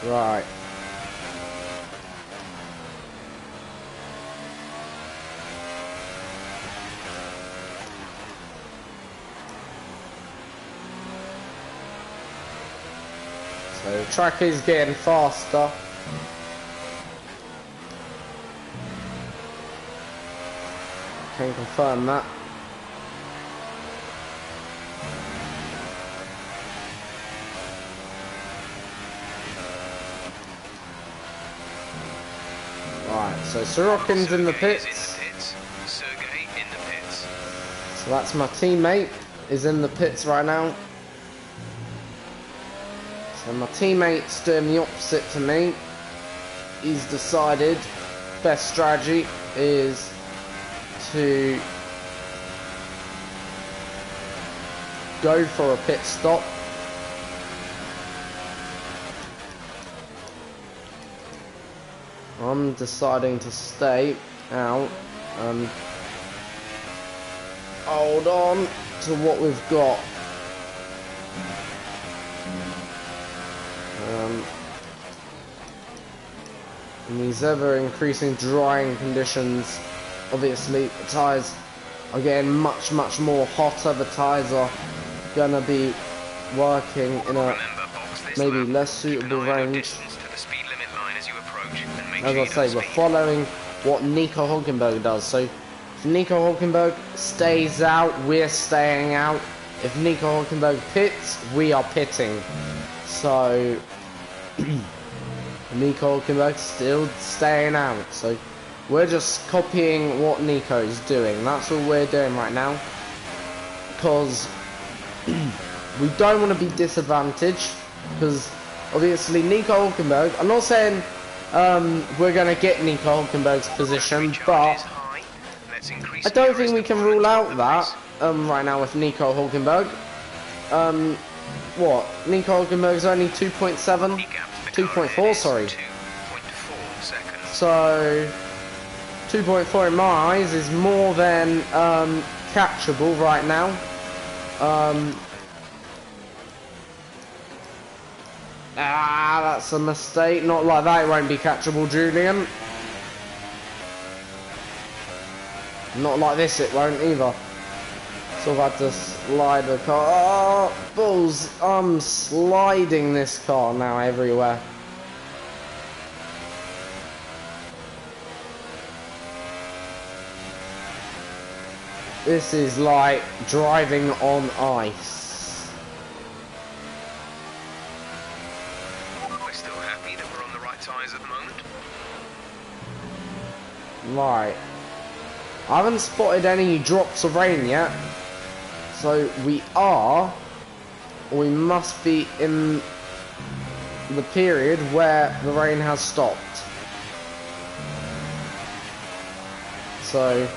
Right. So the track is getting faster. Can confirm that. Right, so Sorokin's in the pits. Sergey in the pits. So that's my teammate, is in the pits right now. So my teammate's doing the opposite to me. He's decided best strategy is to go for a pit stop. I'm deciding to stay out and hold on to what we've got. In these ever increasing drying conditions, obviously the tyres are getting much more hotter. The tyres are gonna be working in a maybe less suitable range. As I say, we're following what Nico Hulkenberg does. So if Nico Hulkenberg stays out, we're staying out. If Nico Hulkenberg pits, we are pitting. So Nico Hulkenberg's still staying out. So we're just copying what Nico's doing. That's what we're doing right now. Because we don't want to be disadvantaged. Because obviously Nico Hulkenberg, I'm not saying we're going to get Nico Hulkenberg's position, but I don't think we can rule out that right now with Nico Hulkenberg. What? Nico Hulkenberg's only 2.7? 2.4, sorry. So 2.4 in my eyes is more than catchable right now. That's a mistake. Not like that, it won't be catchable, Julian. Not like this, it won't either. So I've had to slide the car. Oh, balls. I'm sliding this car now everywhere. This is like driving on ice. We're still happy that we're on the right tyres at the moment. Right. I haven't spotted any drops of rain yet. So we must be in the period where the rain has stopped. So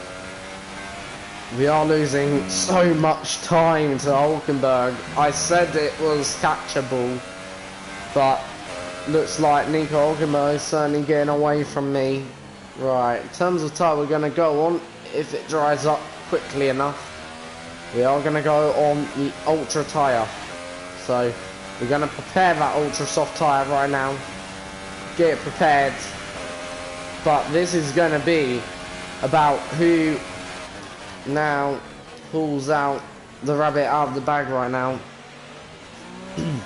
we are losing so much time to Hulkenberg. I said it was catchable, but looks like Nico Hulkenberg is certainly getting away from me. Right, in terms of tyre we're going to go on, if it dries up quickly enough, we are going to go on the ultra tyre. So we're going to prepare that ultra soft tyre right now, get it prepared, but this is going to be about who now pulls out the rabbit out of the bag right now. Okay,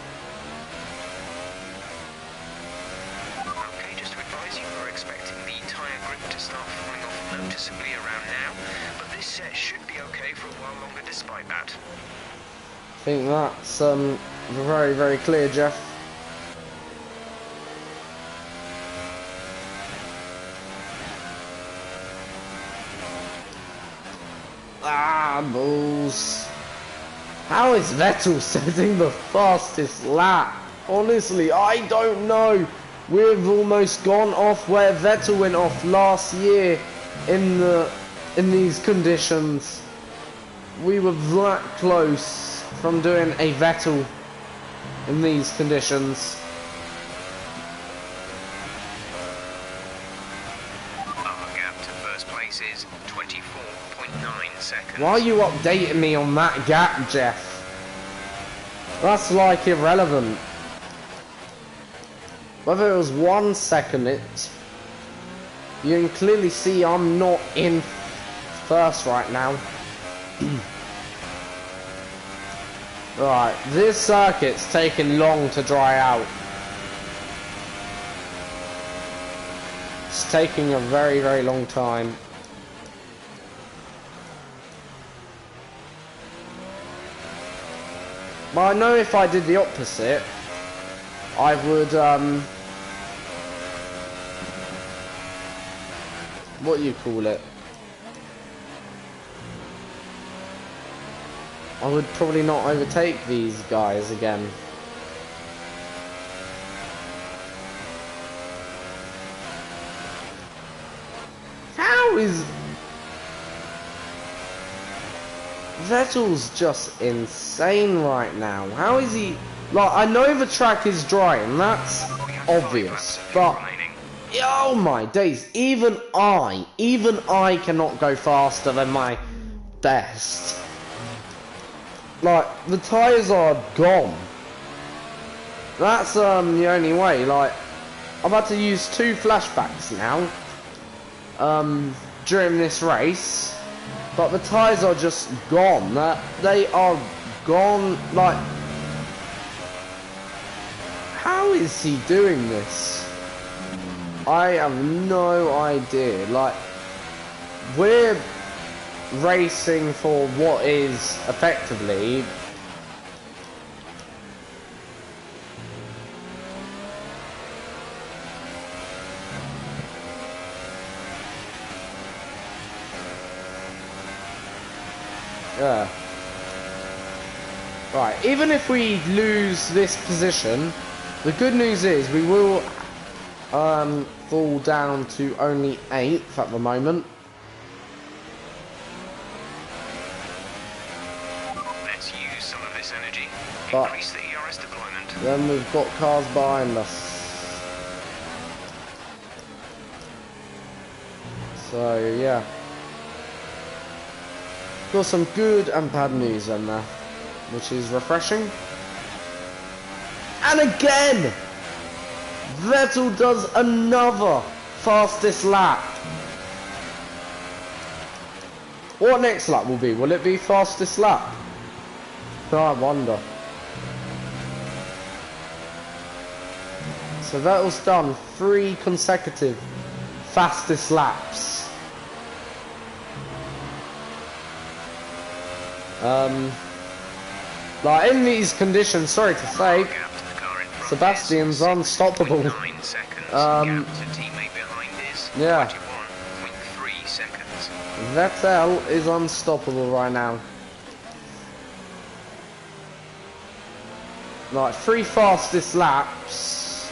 just to advise you, we're expecting the tyre grip to start falling off noticeably around now, but this set should be okay for a while longer despite that. I think that's very clear, Jeff. Balls. How is Vettel setting the fastest lap? Honestly, I don't know. We've almost gone off where Vettel went off last year in these conditions. We were that close from doing a Vettel in these conditions. Our gap to first place is 24.9 seconds. Why are you updating me on that gap, Jeff? That's like irrelevant. whether it was 1 second, you can clearly see I'm not in first right now. Right, this circuit's taking long to dry out. It's taking a very, very long time. But I know if I did the opposite, I would, what do you call it? I would probably not overtake these guys again. How is... Vettel's just insane right now. How is he... Like, I know the track is dry, and that's obvious, but... Oh my days, even I cannot go faster than my best. Like, the tyres are gone. That's the only way. Like, I've had to use 2 flashbacks now during this race, but the tyres are just gone. They are gone. Like, how is he doing this? I have no idea. Like, we're racing for what is effectively right, even if we lose this position, the good news is we will fall down to only 8th at the moment. Let's use some of this energy. But Increase the ERS deployment. then we've got cars behind us. So yeah. Got some good and bad news in there, which is refreshing. And again, Vettel does another fastest lap. What next lap will be? Will it be fastest lap? I wonder. So Vettel's done 3 consecutive fastest laps. Like, in these conditions, sorry to say, Sebastian's unstoppable. Yeah. Vettel is unstoppable right now. Like, 3 fastest laps.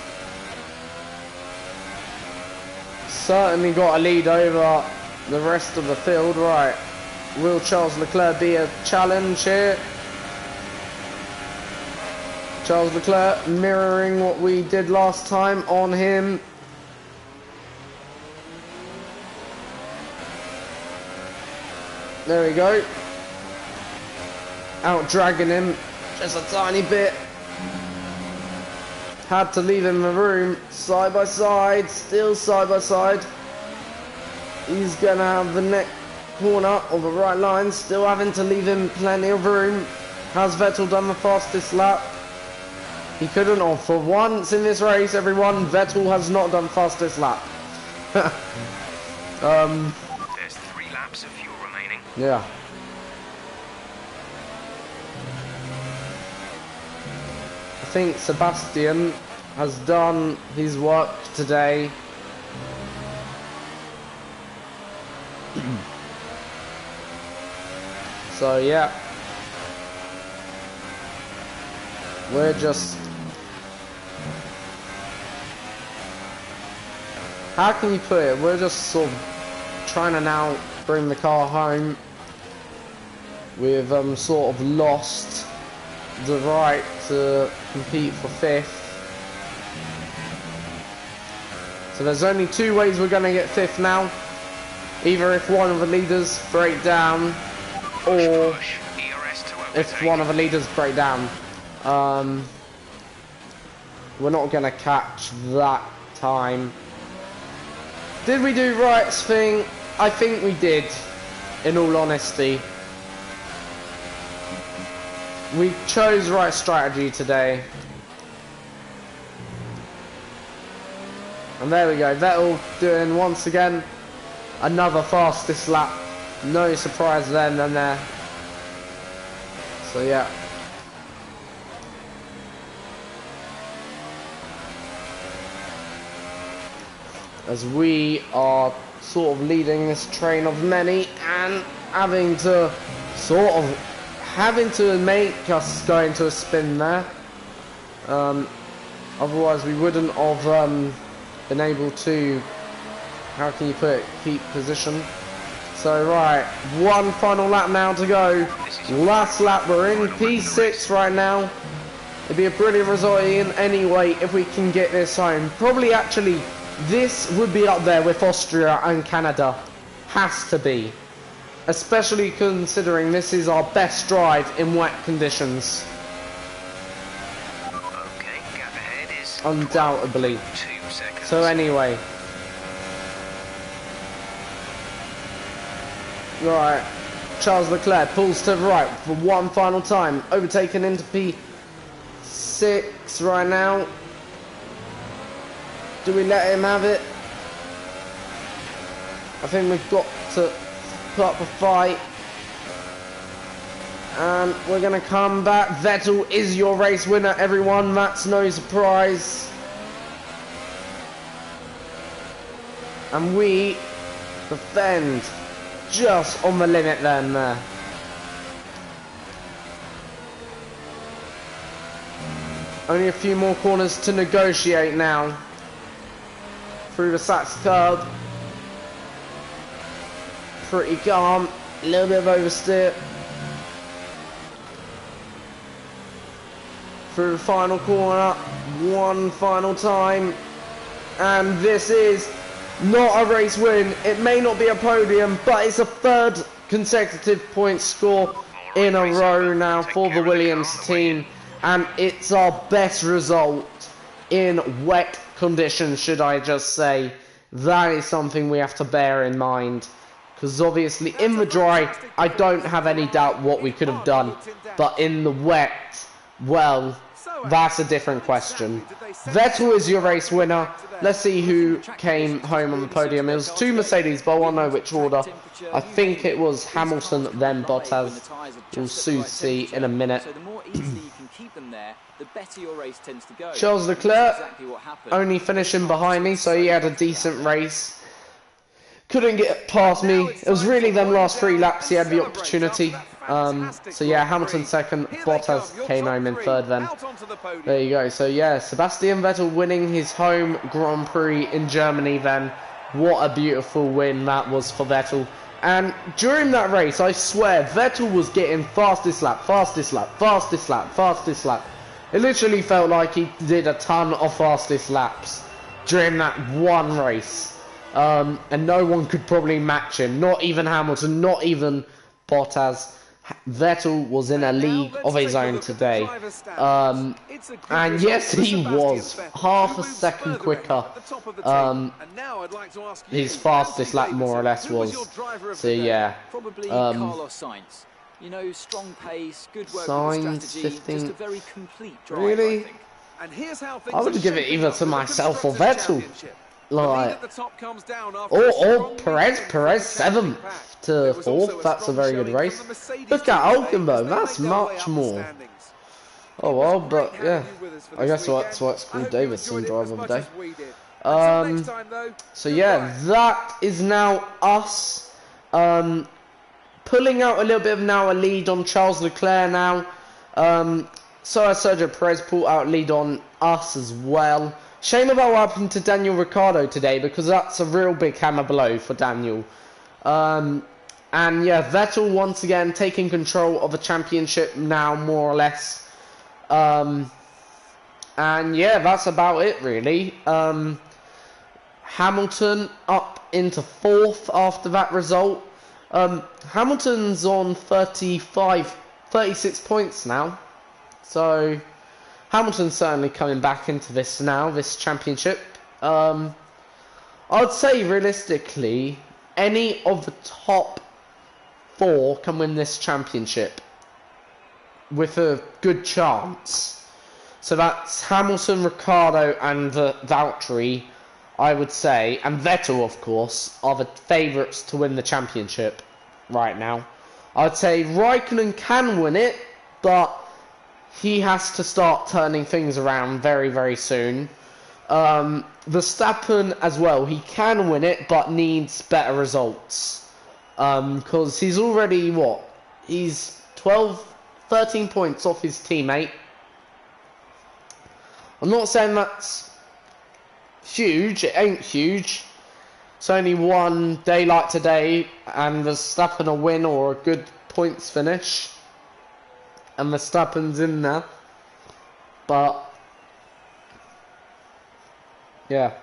Certainly got a lead over the rest of the field. Right. Will Charles Leclerc be a challenge here? Charles Leclerc mirroring what we did last time on him. There we go. Out dragging him just a tiny bit. Had to leave him the room. Side by side, still side by side. He's gonna have the next corner of the right line, still having to leave him plenty of room. Has Vettel done the fastest lap? He couldn't, or for once in this race, everyone, Vettel has not done fastest lap. There's 3 laps of fuel remaining. Yeah. I think Sebastian has done his work today. So yeah, we're just, how can you put it, we're just sort of trying to now bring the car home. We've sort of lost the right to compete for 5th. So there's only 2 ways we're going to get 5th now. Either if one of the leaders break down, or if one of the leaders break down. We're not going to catch that time. Did we do Wright's thing? I think we did, in all honesty. We chose right strategy today. And there we go, Vettel doing once again another fastest lap. No surprise then and there. So yeah. As we are sort of leading this train of many and having to make us go into a spin there. Otherwise we wouldn't have been able to, how can you put it, keep position. So right, one final lap now to go. Last lap, we're in P6 right now. It'd be a brilliant result in anyway if we can get this home. Probably actually, this would be up there with Austria and Canada. Has to be. Especially considering this is our best drive in wet conditions. Okay, gap ahead is Undoubtedly. 2 seconds. So anyway. Right. Charles Leclerc pulls to the right for one final time. Overtaken into P6 right now. Do we let him have it? I think we've got to put up a fight. And we're going to come back. Vettel is your race winner, everyone. That's no surprise. And we defend just on the limit then there. Only a few more corners to negotiate now. Through the Sachs curb. Pretty calm. A little bit of oversteer. Through the final corner. One final time. And this is not a race win. It may not be a podium, but it's a third consecutive point score in a row now for the Williams team. And it's our best result in wet conditions, should I just say. That is something we have to bear in mind. Because obviously in the dry, I don't have any doubt what we could have done. But in the wet, well, that's a different question. Vettel is your race winner. Let's see who came home on the podium. It was two Mercedes, but I won't know which order. I think it was Hamilton, then Bottas. We'll soon see in a minute. So the more easily you can keep them there, the better your race tends to go. Charles Leclerc Exactly what happened. only finishing behind me, so he had a decent race. Couldn't get past me. It was really them last 3 laps he had the opportunity. So yeah, Hamilton second, Bottas came home in third then. There you go. So yeah, Sebastian Vettel winning his home Grand Prix in Germany then. What a beautiful win that was for Vettel. And during that race, I swear, Vettel was getting fastest lap, fastest lap, fastest lap, fastest lap. It literally felt like he did a ton of fastest laps during that one race. And no one could probably match him. Not even Hamilton, not even Bottas. Vettel was in a league of his own today. And yes, he was half a second quicker. His fastest lap more or less was. So yeah. Probably Carlos Sainz. You know, strong pace, good work with strategy, 15. just a very complete drive, Really? I think. And here's how I would give it either to myself or Vettel. Like, or Perez 7th to 4th. That's a very good race. Look at Hulkenberg, that's much more. Oh well, but yeah, I guess that's why it's called Davidson driver of the day. So yeah, that is now us pulling out a little bit of now a lead on Charles Leclerc now. So has Sergio Perez pulled out a lead on us as well. Shame about what happened to Daniel Ricciardo today, because that's a real big hammer blow for Daniel. And yeah, Vettel once again taking control of the championship now, more or less. And yeah, that's about it really. Hamilton up into 4th after that result. Hamilton's on 36 points now. So Hamilton's certainly coming back into this now, this championship. I'd say realistically, any of the top 4 can win this championship with a good chance. So that's Hamilton, Ricciardo and Valtteri, I would say, and Vettel of course, are the favourites to win the championship right now. I'd say Raikkonen can win it, but he has to start turning things around very, very soon. Verstappen as well, he can win it, but needs better results. Because he's already, he's 13 points off his teammate. I'm not saying that's huge, it ain't huge. It's only one day like today, and Verstappen a win or a good points finish. And Verstappen's in there. But yeah.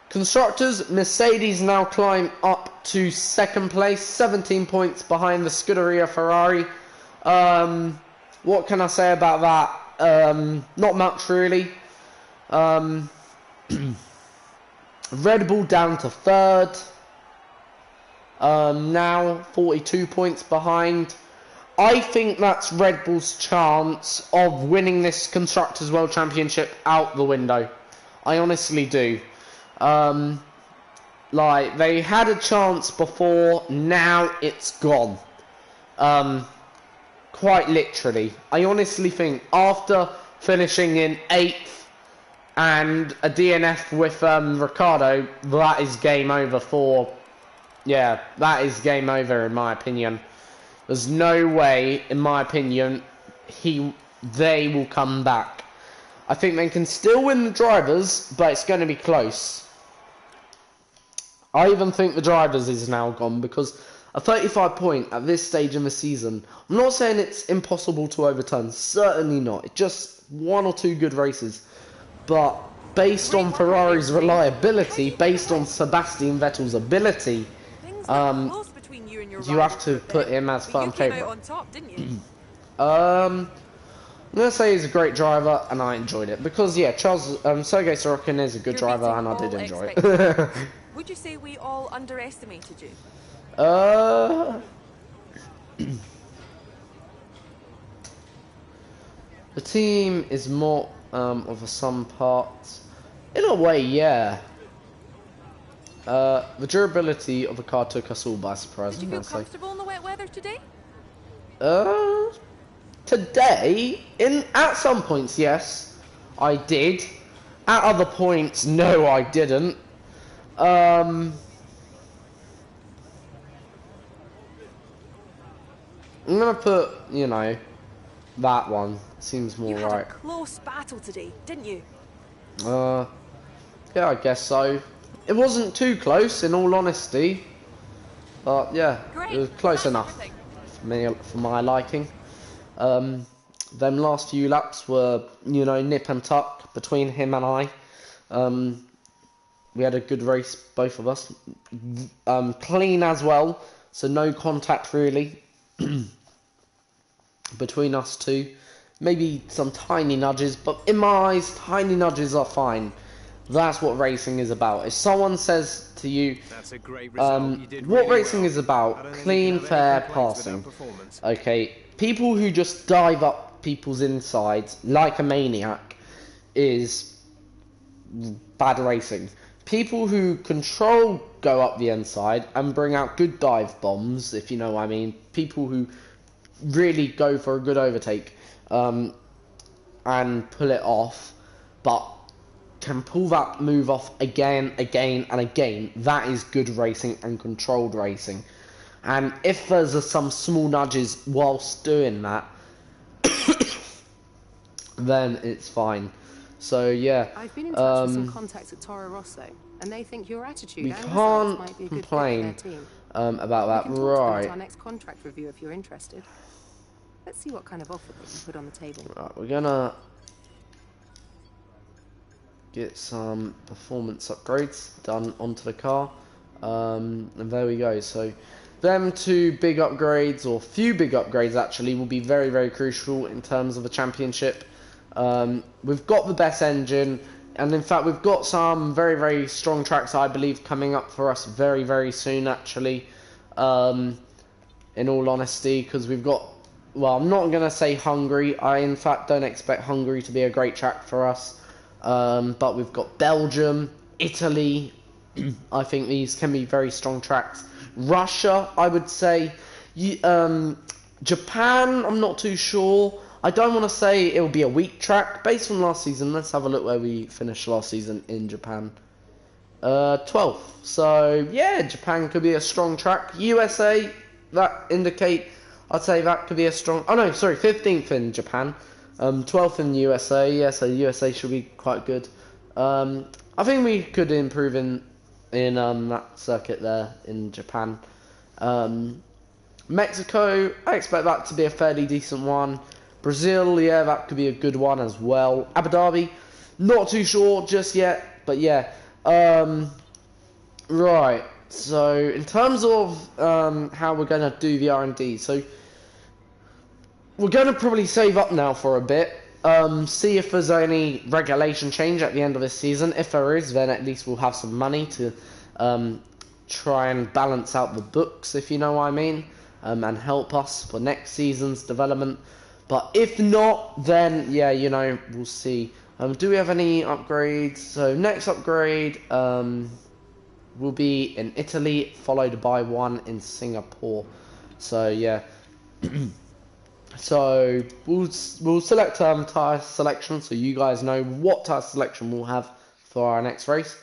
Constructors, Mercedes now climb up to 2nd place, 17 points behind the Scuderia Ferrari. What can I say about that? Not much really. Red Bull down to 3rd. Now 42 points behind. I think that's Red Bull's chance of winning this Constructors' World Championship out the window. I honestly do. Like, they had a chance before, now it's gone. Quite literally. I honestly think after finishing in 8th and a DNF with Ricciardo, that is game over for... Yeah, that is game over in my opinion. There's no way, in my opinion, they will come back. I think they can still win the drivers, but it's going to be close. I even think the drivers is now gone, because a 35 point at this stage in the season, I'm not saying it's impossible to overturn, certainly not. It's just 1 or 2 good races. But based on Ferrari's reliability, based on Sebastian Vettel's ability, you have to put him as firm favourite. I'm going to say he's a great driver, and I enjoyed it. Because, yeah, Sergei Sorokin is a good driver, and I did enjoy it. Would you say we all underestimated you? The team is more of a sum parts. In a way, yeah. The durability of the car took us all by surprise. Did you feel comfortable in the wet weather today? Today, at some points, yes, I did. At other points, no, I didn't. I'm gonna put, you know, that one seems more right. You had a close battle today, didn't you? Yeah, I guess so. It wasn't too close, in all honesty, but yeah, Great. it was close enough for my liking. Them last few laps were, you know, nip and tuck between him and I. We had a good race, both of us. Clean as well, so no contact really between us two. Maybe some tiny nudges, but in my eyes, tiny nudges are fine. That's what racing is about. If someone says to you, That's a great result. You did what really racing well. is about, clean, fair passing. Okay, people who just dive up people's insides like a maniac is bad racing. People who go up the inside and bring out good dive bombs, if you know what I mean. People who really go for a good overtake and pull it off, but can pull that move off again and again. That is good racing and controlled racing. And if there's some small nudges whilst doing that, then it's fine. So yeah, I've been in touch with some contacts at Toro Rosso, and they think your attitude we and can't results might be a good complain fit for their team. about that, We can talk to them right? at our next contract review if you're interested. Let's see what kind of offer they can put on the table. Right, we're gonna get some performance upgrades done onto the car, and there we go. So them two big upgrades, or few big upgrades actually, will be very, very crucial in terms of the championship. We've got the best engine, and in fact we've got some very, very strong tracks, I believe, coming up for us very, very soon actually, in all honesty, because we've got, well, I'm not going to say Hungary. I in fact don't expect Hungary to be a great track for us, but we've got Belgium, Italy. I think these can be very strong tracks. Russia, I would say. Japan, I'm not too sure. I don't want to say it will be a weak track. Based on last season, let's have a look where we finished last season in Japan. 12th. So, yeah, Japan could be a strong track. USA, that indicate, I'd say that could be a strong... Oh, no, sorry, 15th in Japan. 12th in USA. Yeah, so USA should be quite good. I think we could improve in that circuit there in Japan. Mexico, I expect that to be a fairly decent one. Brazil, yeah, that could be a good one as well. Abu Dhabi, not too sure just yet, but yeah. Right, so in terms of how we're going to do the R&D, so we're going to probably save up now for a bit. See if there's any regulation change at the end of this season. If there is, then at least we'll have some money to try and balance out the books, if you know what I mean, and help us for next season's development. But if not, then yeah, you know, we'll see. Do we have any upgrades? So next upgrade will be in Italy, followed by one in Singapore. So yeah. So we'll select tyre selection, so you guys know what tyre selection we'll have for our next race.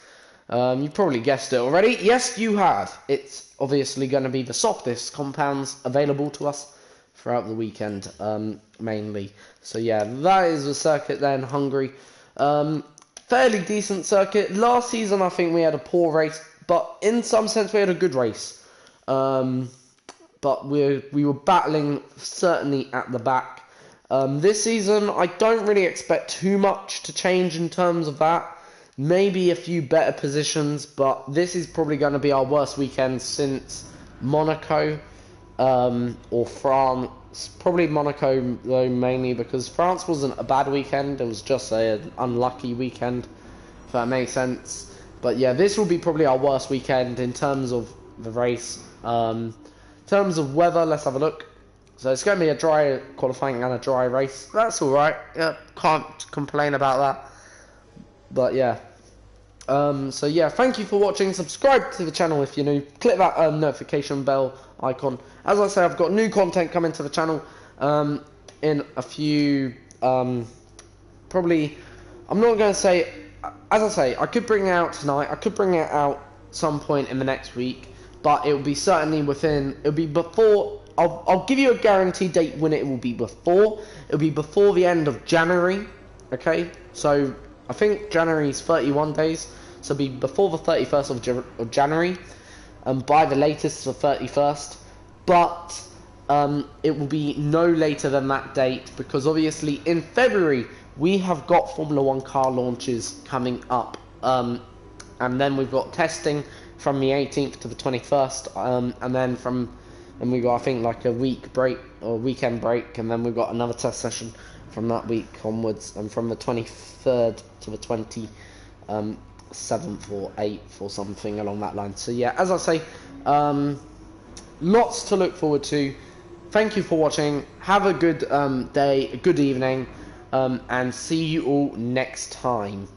You probably guessed it already. Yes, you have. It's obviously going to be the softest compounds available to us throughout the weekend, mainly. So yeah, that is the circuit then, Hungary. Fairly decent circuit. Last season I think we had a poor race, but in some sense we had a good race. But we were battling certainly at the back. This season, I don't really expect too much to change in terms of that. Maybe a few better positions, but this is probably going to be our worst weekend since Monaco or France. Probably Monaco, though, mainly because France wasn't a bad weekend. It was just an unlucky weekend, if that makes sense. But yeah, this will be probably our worst weekend in terms of the race. In terms of weather, let's have a look. So it's going to be a dry qualifying and a dry race. That's alright. Yeah, can't complain about that. But yeah. So yeah, thank you for watching. Subscribe to the channel if you're new. Click that notification bell icon. As I say, I've got new content coming to the channel in a few... probably... I'm not going to say... As I say, I could bring it out tonight. I could bring it out some point in the next week. But it will be certainly within... It'll be before... I'll give you a guaranteed date when it will be before. It'll be before the end of January. Okay? So, I think January is 31 days. So, it'll be before the 31st of January. By the latest, the 31st. But, it will be no later than that date. Because, obviously, in February, we have got Formula 1 car launches coming up. And then we've got testing from the 18th to the 21st, and then we got, I think, like a week break or weekend break, and then we've got another test session from that week onwards, and from the 23rd to the 27th or 8th or something along that line. So yeah, as I say, lots to look forward to. Thank you for watching. Have a good day, a good evening, and see you all next time.